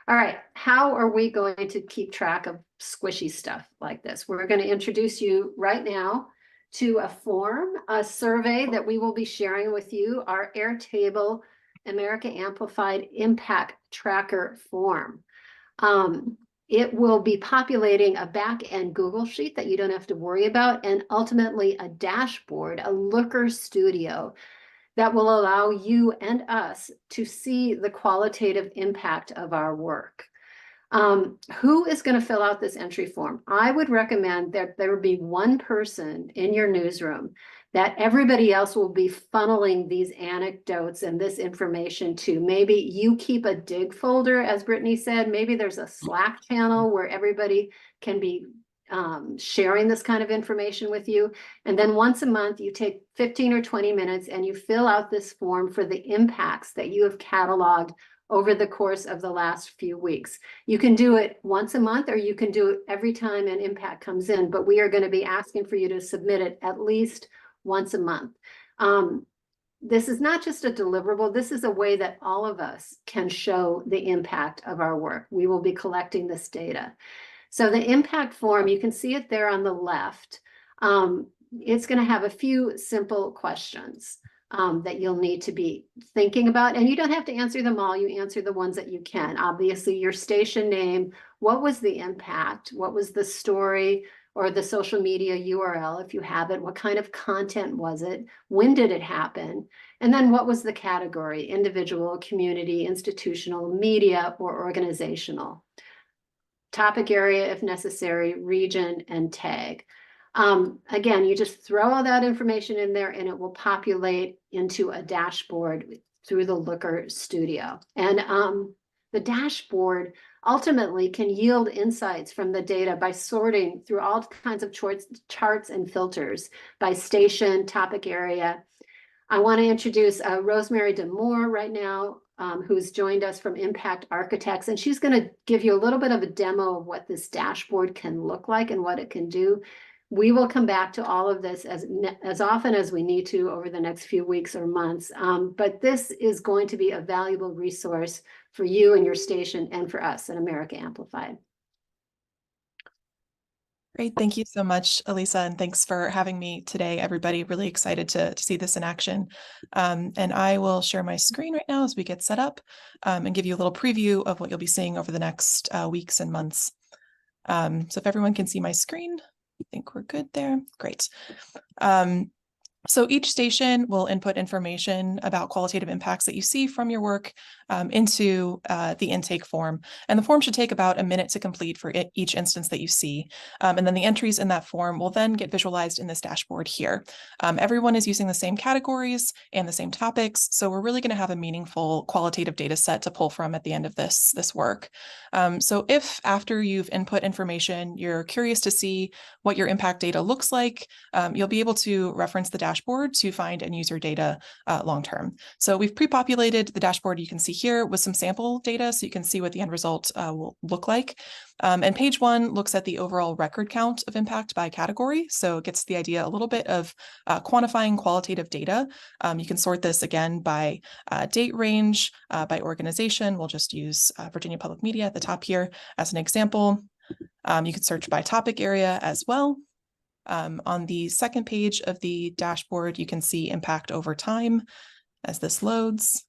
All right, how are we going to keep track of squishy stuff like this? We're going to introduce you right now to a form, a survey that we will be sharing with you, our Airtable America Amplified Impact Tracker form. It will be populating a back-end Google Sheet that you don't have to worry about, and ultimately a dashboard, a Looker Studio that will allow you and us to see the qualitative impact of our work. Who is going to fill out this entry form? I would recommend that there would be one person in your newsroom that everybody else will be funneling these anecdotes and this information to. Maybe you keep a dig folder, as Brittany said. Maybe there's a Slack channel where everybody can be sharing this kind of information with you. And then once a month, you take 15 or 20 minutes and you fill out this form for the impacts that you have cataloged over the course of the last few weeks. You can do it once a month, or you can do it every time an impact comes in, but we are going to be asking for you to submit it at least once a month. This is not just a deliverable. This is a way that all of us can show the impact of our work. We will be collecting this data. So the impact form, you can see it there on the left. It's going to have a few simple questions that you'll need to be thinking about. And you don't have to answer them all. You answer the ones that you can. Obviously, your station name, what was the impact? What was the story or the social media URL, if you have it? What kind of content was it? When did it happen? And then what was the category? Individual, community, institutional, media, or organizational. Topic area, if necessary, region, and tag. Again, you just throw all that information in there and it will populate into a dashboard through the Looker Studio. And the dashboard ultimately can yield insights from the data by sorting through all kinds of charts and filters by station, topic area. I want to introduce Rosemary DeMoore right now, who's joined us from Impact Architects, and she's going to give you a little bit of a demo of what this dashboard can look like and what it can do. We will come back to all of this as often as we need to over the next few weeks or months, but this is going to be a valuable resource for you and your station and for us at America Amplified. Great. Thank you so much, Elisa, and thanks for having me today, everybody. Really excited to see this in action. And I will share my screen right now as we get set up and give you a little preview of what you'll be seeing over the next weeks and months. So if everyone can see my screen, I think we're good there. Great. So each station will input information about qualitative impacts that you see from your work into the intake form. And the form should take about a minute to complete for each instance that you see. And then the entries in that form will then get visualized in this dashboard here. Everyone is using the same categories and the same topics. So we're really going to have a meaningful qualitative data set to pull from at the end of this work. So if after you've input information, you're curious to see what your impact data looks like, you'll be able to reference the dashboard to find and use your data long-term. So we've pre-populated the dashboard you can see here with some sample data so you can see what the end result will look like. And page 1 looks at the overall record count of impact by category. So it gets the idea a little bit of quantifying qualitative data. You can sort this again by date range, by organization. We'll just use Virginia Public Media at the top here as an example. You can search by topic area as well. On the second page of the dashboard, you can see impact over time as this loads.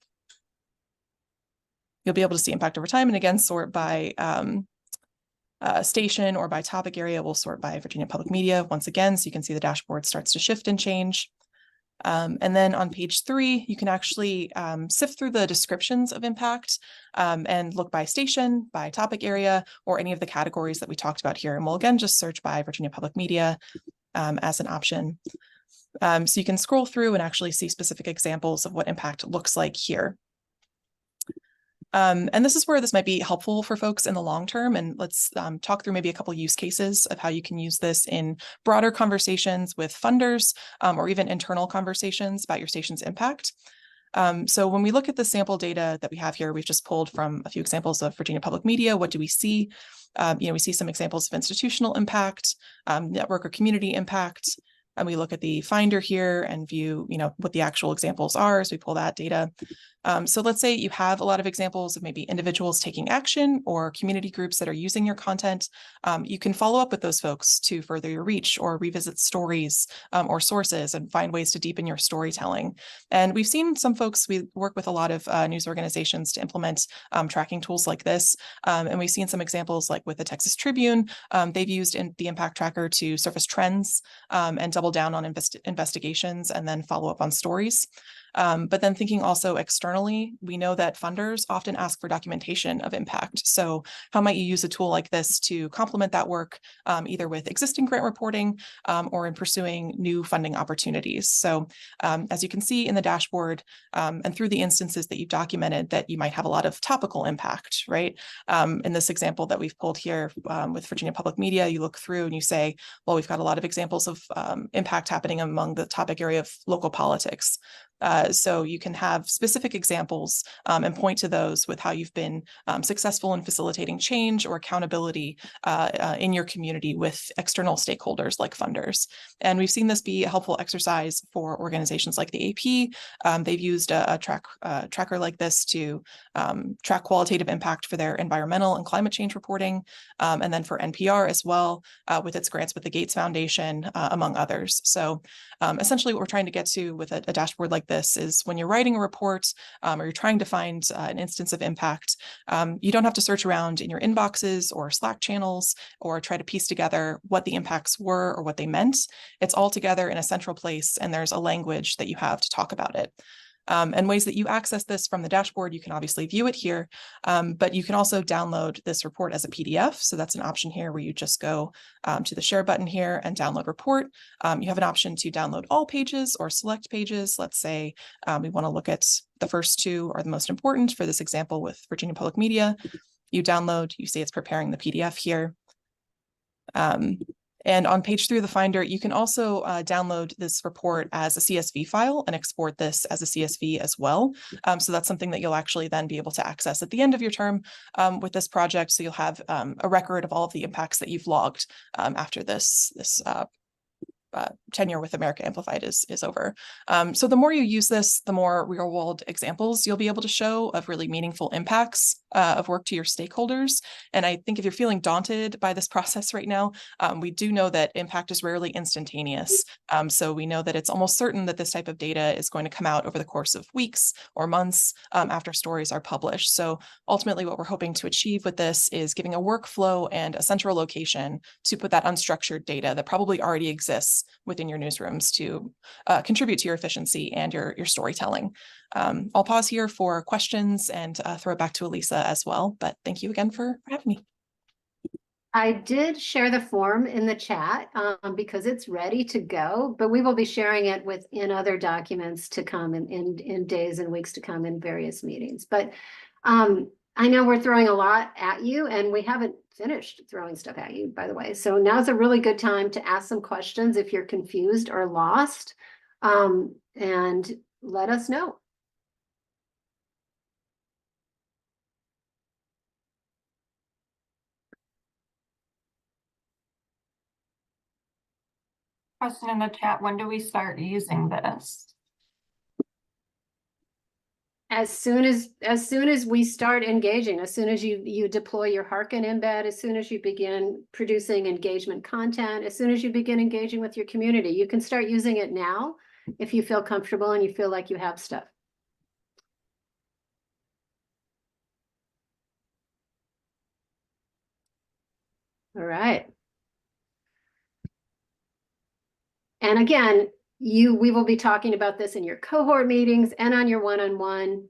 You'll be able to see impact over time and again sort by station or by topic area. We'll sort by Virginia Public Media once again, so you can see the dashboard starts to shift and change. And then on page 3, you can actually sift through the descriptions of impact and look by station, by topic area, or any of the categories that we talked about here. And we'll again just search by Virginia Public Media as an option. So you can scroll through and actually see specific examples of what impact looks like here. And this is where this might be helpful for folks in the long term. And let's talk through maybe a couple use cases of how you can use this in broader conversations with funders or even internal conversations about your station's impact. So when we look at the sample data that we have here, we've just pulled from a few examples of Virginia Public Media. What do we see? We see some examples of institutional impact, network or community impact. And we look at the Finder here and view, what the actual examples are as we pull that data. So let's say you have a lot of examples of maybe individuals taking action or community groups that are using your content. You can follow up with those folks to further your reach or revisit stories or sources and find ways to deepen your storytelling. And we've seen some folks, we work with a lot of news organizations to implement tracking tools like this. And we've seen some examples like with the Texas Tribune. They've used the Impact Tracker to surface trends and double down on investigations and then follow up on stories. But then thinking also externally, we know that funders often ask for documentation of impact. So how might you use a tool like this to complement that work, either with existing grant reporting or in pursuing new funding opportunities? So as you can see in the dashboard and through the instances that you've documented, that you might have a lot of topical impact, right? In this example that we've pulled here with Virginia Public Media, you look through and you say, well, we've got a lot of examples of impact happening among the topic area of local politics. So you can have specific examples and point to those with how you've been successful in facilitating change or accountability in your community with external stakeholders like funders. And we've seen this be a helpful exercise for organizations like the AP. They've used a tracker like this to track qualitative impact for their environmental and climate change reporting, and then for NPR as well with its grants with the Gates Foundation, among others. So essentially what we're trying to get to with a dashboard like this is when you're writing a report or you're trying to find an instance of impact, you don't have to search around in your inboxes or Slack channels or try to piece together what the impacts were or what they meant. It's all together in a central place, and there's a language that you have to talk about it. And ways that you access this from the dashboard, you can obviously view it here, but you can also download this report as a PDF. So that's an option here where you just go to the share button here and download report. You have an option to download all pages or select pages. Let's say we want to look at the first two are the most important for this example with Virginia Public Media. You download, you see it's preparing the PDF here. And on page 3 of the Finder, you can also download this report as a CSV file and export this as a CSV as well. So that's something that you'll actually then be able to access at the end of your term with this project. So you'll have a record of all of the impacts that you've logged after this tenure with America Amplified is over. So the more you use this, the more real world examples you'll be able to show of really meaningful impacts of work to your stakeholders. And I think if you're feeling daunted by this process right now, we do know that impact is rarely instantaneous. So we know that it's almost certain that this type of data is going to come out over the course of weeks or months after stories are published. So ultimately what we're hoping to achieve with this is giving a workflow and a central location to put that unstructured data that probably already exists within your newsrooms to contribute to your efficiency and your storytelling. I'll pause here for questions and throw it back to Elisa as well, but thank you again for having me. I did share the form in the chat because it's ready to go, but we will be sharing it in other documents to come in days and weeks to come in various meetings. But I know we're throwing a lot at you, and we haven't finished throwing stuff at you, by the way. So now's a really good time to ask some questions if you're confused or lost, and let us know. Question in the chat, when do we start using this? As soon as we start engaging, as soon as you deploy your Harken embed, as soon as you begin producing engagement content, as soon as you begin engaging with your community, you can start using it now if you feel comfortable and you feel like you have stuff. All right. And again, we will be talking about this in your cohort meetings and on your one-on-one.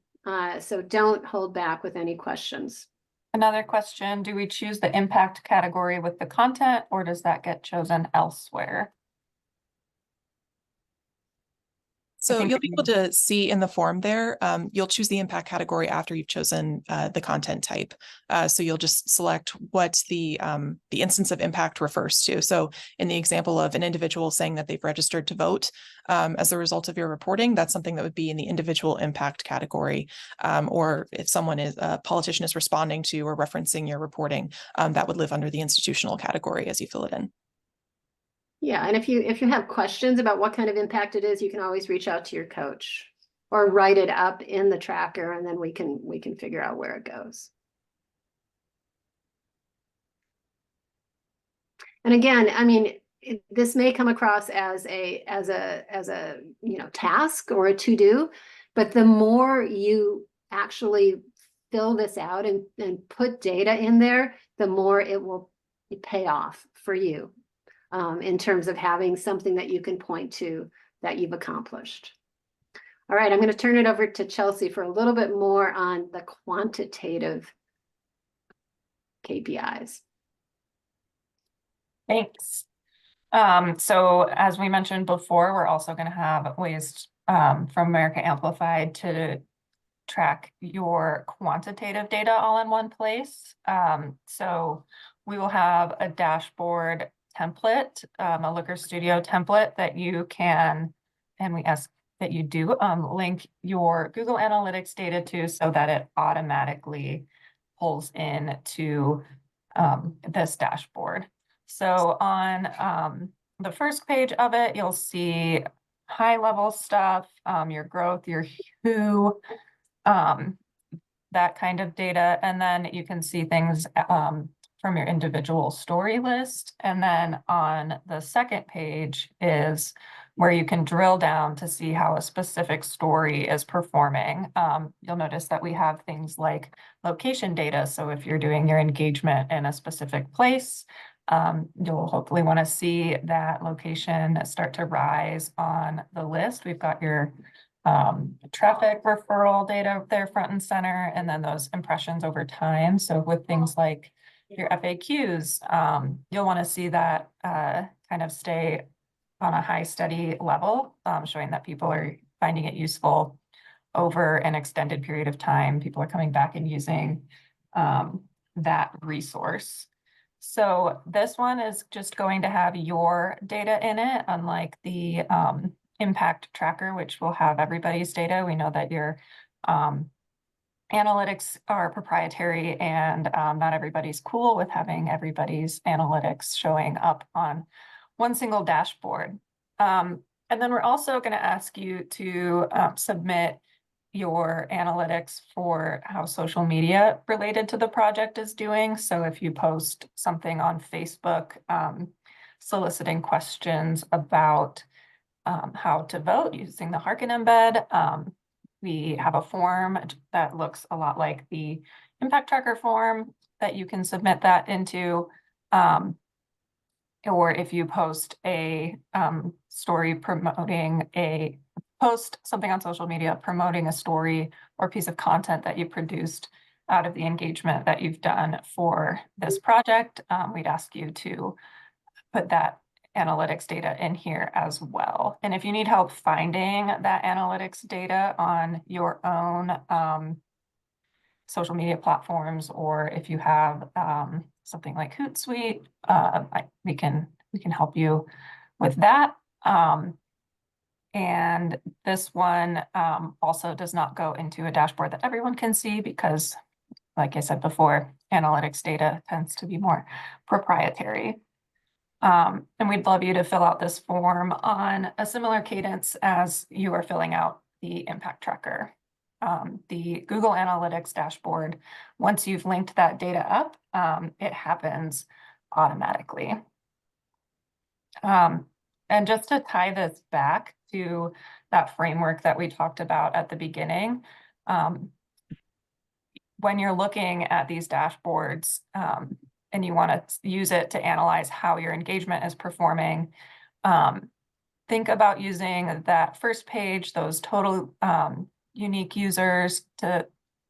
So don't hold back with any questions. Another question, do we choose the impact category with the content, or does that get chosen elsewhere? So you'll be able to see in the form there, you'll choose the impact category after you've chosen the content type. So you'll just select what the instance of impact refers to. So in the example of an individual saying that they've registered to vote as a result of your reporting, that's something that would be in the individual impact category. Or if a politician is responding to or referencing your reporting, that would live under the institutional category as you fill it in. Yeah, and if you have questions about what kind of impact it is, you can always reach out to your coach or write it up in the tracker, and then we can figure out where it goes. And again, I mean, this may come across as a task or a to-do, but the more you actually fill this out and put data in there, the more it will pay off for you. In terms of having something that you can point to that you've accomplished. All right, I'm going to turn it over to Chelsea for a little bit more on the quantitative KPIs. Thanks. So as we mentioned before, we're also going to have ways from America Amplified to track your quantitative data all in one place. So we will have a dashboard template, a Looker Studio template that you can, and we ask that you do link your Google Analytics data to, so that it automatically pulls in to this dashboard. So on the first page of it, you'll see high level stuff, your growth, your who, that kind of data. And then you can see things from your individual story list. And then on the second page is where you can drill down to see how a specific story is performing. You'll notice that we have things like location data. So if you're doing your engagement in a specific place, you'll hopefully want to see that location start to rise on the list. We've got your traffic referral data there front and center, and then those impressions over time. So with things like your FAQs, you'll want to see that kind of stay on a high steady level, showing that people are finding it useful over an extended period of time. People are coming back and using that resource. So this one is just going to have your data in it, unlike the impact tracker, which will have everybody's data. We know that your analytics are proprietary, and not everybody's cool with having everybody's analytics showing up on one single dashboard. And then we're also going to ask you to submit your analytics for how social media related to the project is doing. So if you post something on Facebook soliciting questions about how to vote using the Harken embed, we have a form that looks a lot like the impact tracker form that you can submit that into. Or if you post a story post something on social media promoting a story or piece of content that you produced out of the engagement that you've done for this project, we'd ask you to put that analytics data in here as well. And if you need help finding that analytics data on your own social media platforms, or if you have something like Hootsuite, we can help you with that. And this one also does not go into a dashboard that everyone can see because, like I said before, analytics data tends to be more proprietary. And we'd love you to fill out this form on a similar cadence as you are filling out the impact tracker. The Google Analytics dashboard, once you've linked that data up, it happens automatically. And just to tie this back to that framework that we talked about at the beginning, when you're looking at these dashboards and you want to use it to analyze how your engagement is performing, think about using that first page, those total unique users, to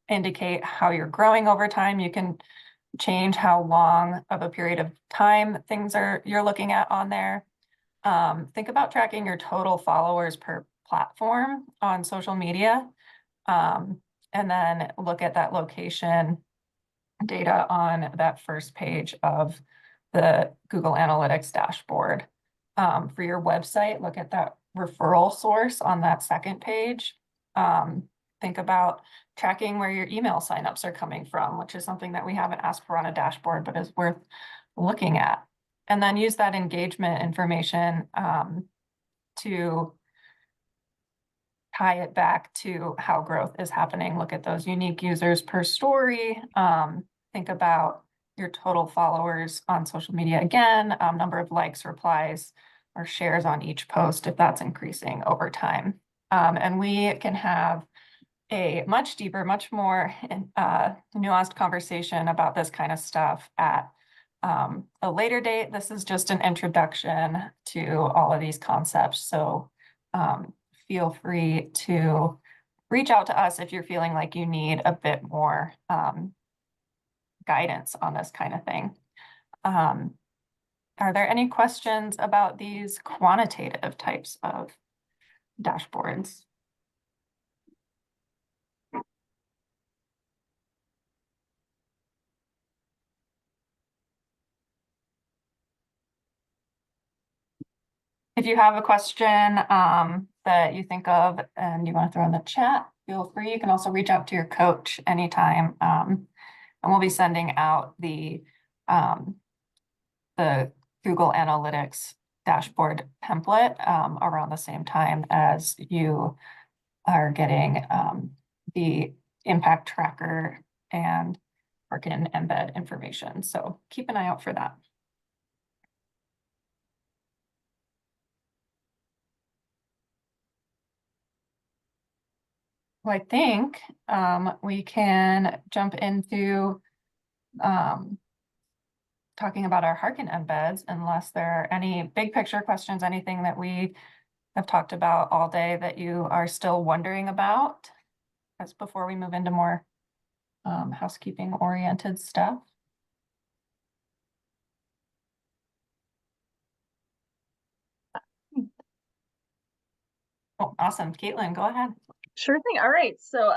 indicate how you're growing over time. You can change how long of a period of time things you're looking at on there. Think about tracking your total followers per platform on social media. And then look at that location data on that first page of the Google Analytics dashboard. For your website, look at that referral source on that second page. Think about tracking where your email signups are coming from, which is something that we haven't asked for on a dashboard, but is worth looking at. And then use that engagement information to tie it back to how growth is happening. Look at those unique users per story. Think about your total followers on social media again, number of likes, replies, or shares on each post, if that's increasing over time. And we can have a much deeper, much more nuanced conversation about this kind of stuff at a later date. This is just an introduction to all of these concepts. So feel free to reach out to us if you're feeling like you need a bit more guidance on this kind of thing. Are there any questions about these quantitative types of dashboards? If you have a question that you think of and you want to throw in the chat, feel free. You can also reach out to your coach anytime. And we'll be sending out the Google Analytics dashboard template around the same time as you are getting the impact tracker and Harken embed information. So keep an eye out for that. Well, I think we can jump into talking about our Harken embeds, unless there are any big picture questions, anything that we have talked about all day that you are still wondering about. That's before we move into more housekeeping oriented stuff. Oh, awesome. Caitlin, go ahead. Sure thing. All right. So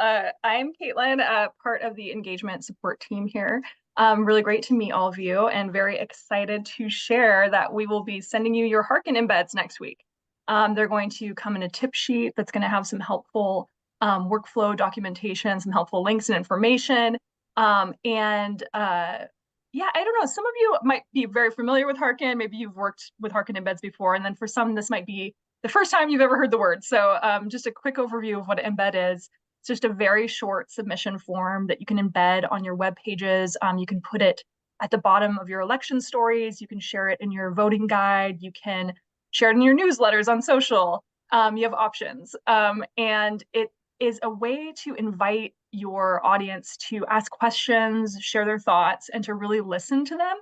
I'm Caitlin, part of the engagement support team here. Really great to meet all of you and very excited to share that we will be sending you your Harken embeds next week. They're going to come in a tip sheet that's going to have some helpful workflow documentation, some helpful links and information. Yeah, I don't know. Some of you might be very familiar with Harken. Maybe you've worked with Harken embeds before. And then for some, this might be the first time you've ever heard the word. So just a quick overview of what embed is. It's just a very short submission form that you can embed on your web pages. You can put it at the bottom of your election stories. You can share it in your voting guide. You can share it in your newsletters on social. You have options. And it is a way to invite your audience to ask questions, share their thoughts, and to really listen to them.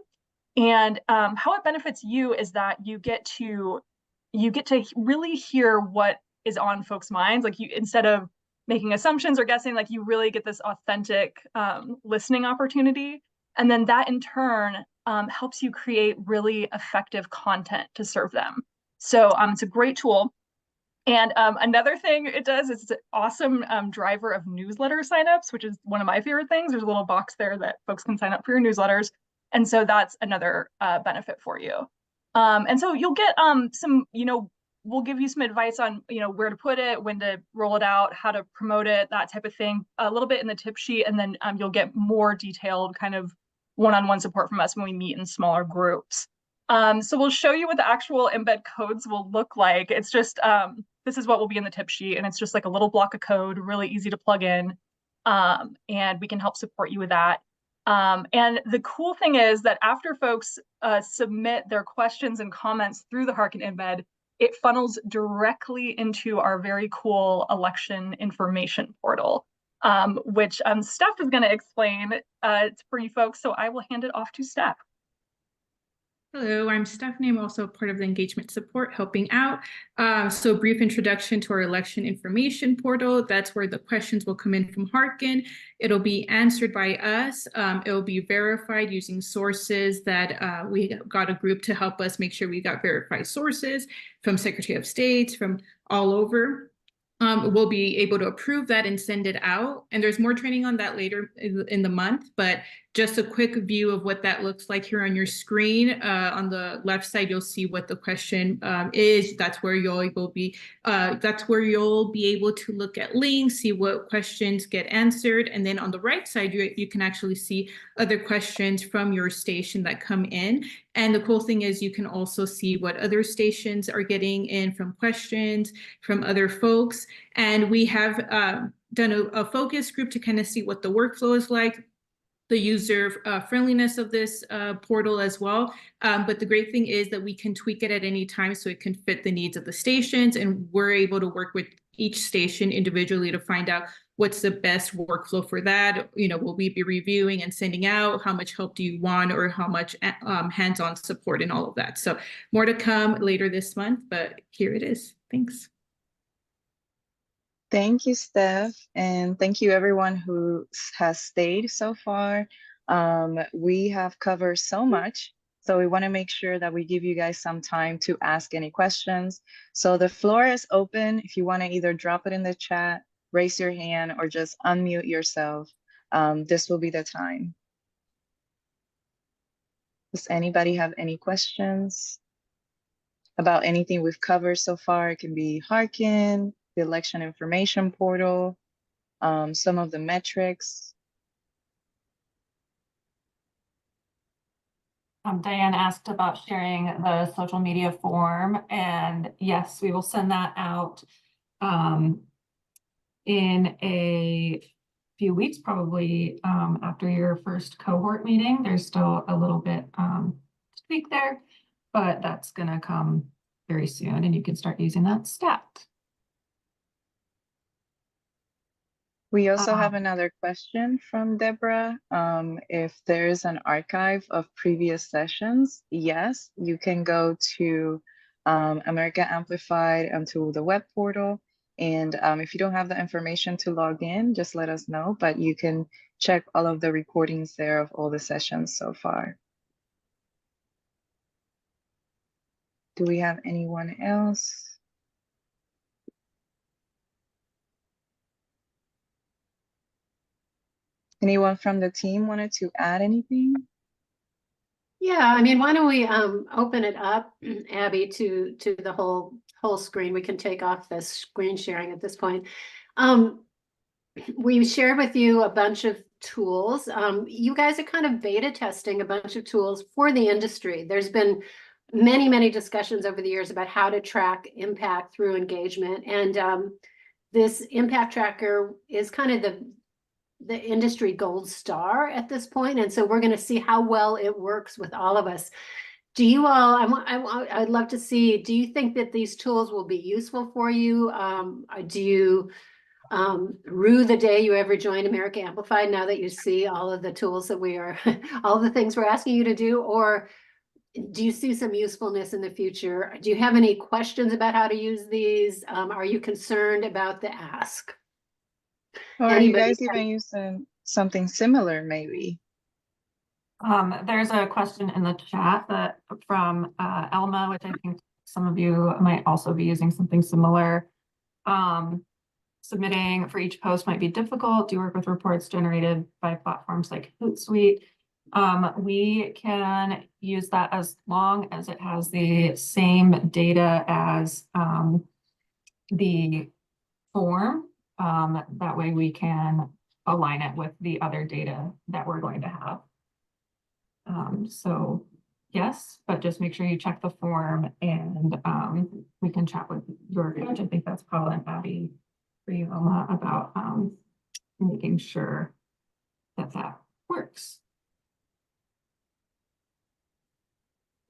And how it benefits you is that you get to really hear what is on folks' minds. Like, you, instead of making assumptions or guessing, like, you really get this authentic listening opportunity. And then that in turn helps you create really effective content to serve them. So it's a great tool. And another thing it does is it's an awesome driver of newsletter signups, which is one of my favorite things. There's a little box there that folks can sign up for your newsletters. And so that's another benefit for you. And so you'll get some, we'll give you some advice on, where to put it, when to roll it out, how to promote it, that type of thing, a little bit in the tip sheet. And then you'll get more detailed kind of one-on-one support from us when we meet in smaller groups. So we'll show you what the actual embed codes will look like. It's just, this is what will be in the tip sheet. And it's just like a little block of code, really easy to plug in. And we can help support you with that. And the cool thing is that after folks submit their questions and comments through the Harken embed, it funnels directly into our very cool election information portal, which Steph is going to explain for you folks. So I will hand it off to Steph. Hello, I'm Stephanie. I'm also part of the engagement support helping out. So a brief introduction to our election information portal. That's where the questions will come in from Harkin. It'll be answered by us. It will be verified using sources that we got a group to help us make sure we got verified sources from Secretary of State, from all over. We'll be able to approve that and send it out. And there's more training on that later in the month, but just a quick view of what that looks like here on your screen. On the left side, you'll see what the question is. That's where you'll be able to look at links, see what questions get answered. And then on the right side, you can actually see other questions from your station that come in. And the cool thing is you can also see what other stations are getting in from questions from other folks. And we have done a focus group to kind of see what the workflow is like, the user friendliness of this portal as well. But the great thing is that we can tweak it at any time so it can fit the needs of the stations, and we're able to work with each station individually to find out what's the best workflow for that. You know, will we be reviewing and sending out? How much help do you want, or how much hands-on support and all of that? So more to come later this month, but here it is. Thanks. Thank you, Steph, and thank you everyone who has stayed so far. We have covered so much, so we want to make sure that we give you guys some time to ask any questions. So the floor is open. If you want to either drop it in the chat, raise your hand, or just unmute yourself, this will be the time. Does anybody have any questions about anything we've covered so far? It can be Harkin, the election information portal, some of the metrics. Diane asked about sharing the social media form, and yes, we will send that out in a few weeks, probably after your first cohort meeting. There's still a little bit to tweak there, but that's gonna come very soon, and you can start using that stat. We also have another question from Deborah. If there's an archive of previous sessions, yes, you can go to America Amplified to the web portal. And if you don't have the information to log in, just let us know, but you can check all of the recordings there of all the sessions so far. Do we have anyone else? Anyone from the team wanted to add anything? Yeah, I mean, why don't we open it up, Abby, to the whole screen. We can take off the screen sharing at this point. We shared with you a bunch of tools. You guys are kind of beta testing a bunch of tools for the industry. There's been many discussions over the years about how to track impact through engagement. And this impact tracker is kind of the industry gold star at this point. And so we're going to see how well it works with all of us. Do you all, I'd love to see, do you think that these tools will be useful for you? Do you rue the day you ever joined America Amplified now that you see all of the tools that we are, all the things we're asking you to do? Or do you see some usefulness in the future? Do you have any questions about how to use these? Are you concerned about the ask? Or are you guys even using something similar, maybe? There's a question in the chat that from Elma, which I think some of you might also be using something similar. Submitting for each post might be difficult. Do you work with reports generated by platforms like Hootsuite? We can use that as long as it has the same data as the form. That way we can align it with the other data that we're going to have. So yes, but just make sure you check the form, and we can chat with your coach. I think that's Paula and Abby for you, Elma, about making sure that that works.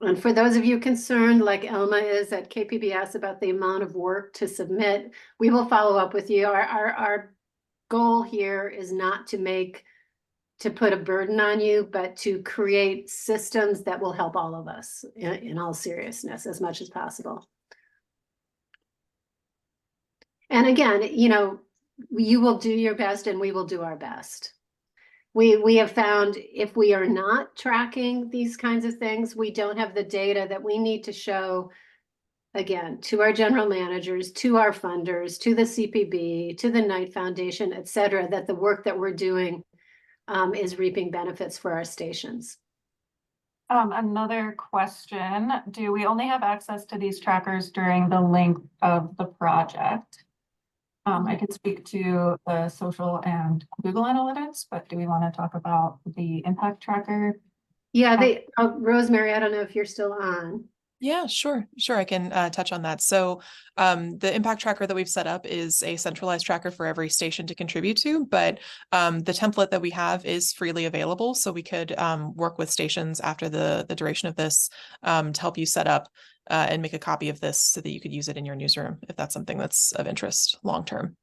And for those of you concerned, like Elma is at KPBS, about the amount of work to submit, we will follow up with you. Our goal here is not to make to put a burden on you, but to create systems that will help all of us in all seriousness as much as possible. And again, you know, you will do your best and we will do our best. We have found if we are not tracking these kinds of things, we don't have the data that we need to show, again, to our general managers, to our funders, to the CPB, to the Knight Foundation, et cetera, that the work that we're doing is reaping benefits for our stations. Another question, do we only have access to these trackers during the length of the project? I can speak to the social and Google Analytics, but do we want to talk about the impact tracker? Yeah, Rosemary, I don't know if you're still on. Yeah, sure. I can touch on that. So the impact tracker that we've set up is a centralized tracker for every station to contribute to, but the template that we have is freely available. So we could work with stations after the duration of this to help you set up and make a copy of this so that you could use it in your newsroom if that's something that's of interest long term.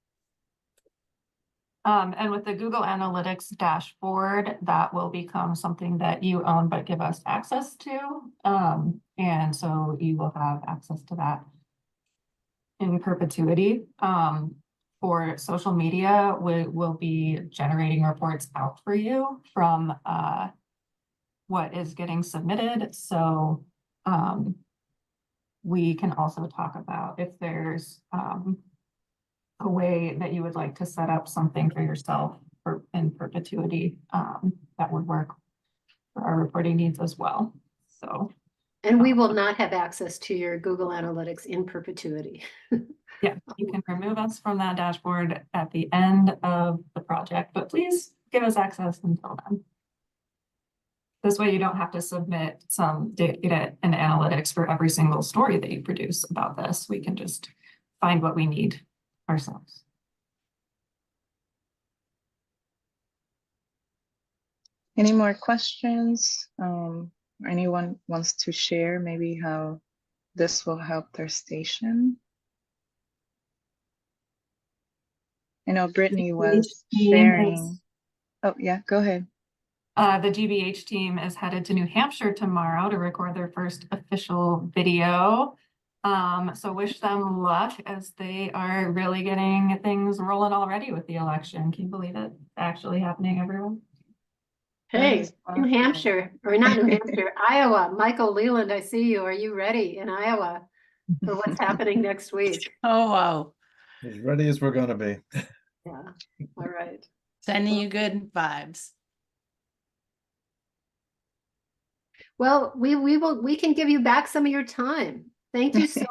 And with the Google Analytics dashboard, that will become something that you own but give us access to. And so you will have access to that in perpetuity. For social media, we will be generating reports out for you from what is getting submitted. So we can also talk about if there's a way that you would like to set up something for yourself for in perpetuity that would work for our reporting needs as well. So, and we will not have access to your Google Analytics in perpetuity. Yeah, you can remove us from that dashboard at the end of the project, but please give us access until then. This way you don't have to submit some data and analytics for every single story that you produce about this. We can just find what we need ourselves. Any more questions? Anyone wants to share maybe how this will help their station? I know Brittany was sharing. Oh yeah, go ahead. The GBH team is headed to New Hampshire tomorrow to record their first official video. So wish them luck as they are really getting things rolling already with the election. Can you believe it actually happening, everyone? Hey, New Hampshire, or not New Hampshire, Iowa. Michael Leland, I see you. Are you ready in Iowa for what's happening next week? Oh, wow. As ready as we're going to be. Yeah, all right. Sending you good vibes. Well, we can give you back some of your time. Thank you so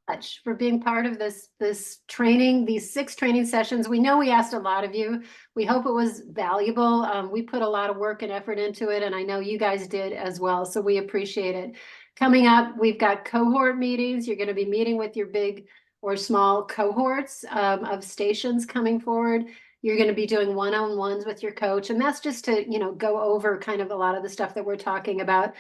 much for being part of this training, these 6 training sessions. We know we asked a lot of you. We hope it was valuable. We put a lot of work and effort into it, and I know you guys did as well, so we appreciate it. Coming up, we've got cohort meetings. You're going to be meeting with your big or small cohorts of stations coming forward. You're going to be doing one-on-ones with your coach, and that's just to, you know, go over kind of a lot of the stuff that we're talking about.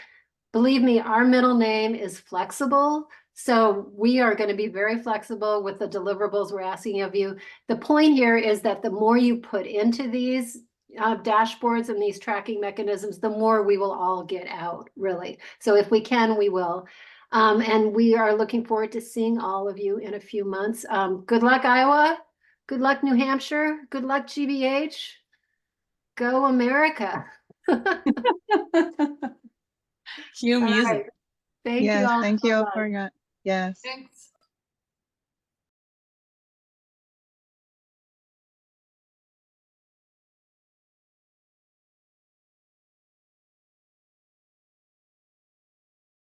Believe me, our middle name is flexible. So we are going to be very flexible with the deliverables we're asking of you. The point here is that the more you put into these dashboards and these tracking mechanisms, the more we will all get out, really. So if we can, we will. And we are looking forward to seeing all of you in a few months. Good luck, Iowa. Good luck, New Hampshire. Good luck, GBH. Go America. Cue music. Right. Thank you all. Thank you all for your, yes. Thanks.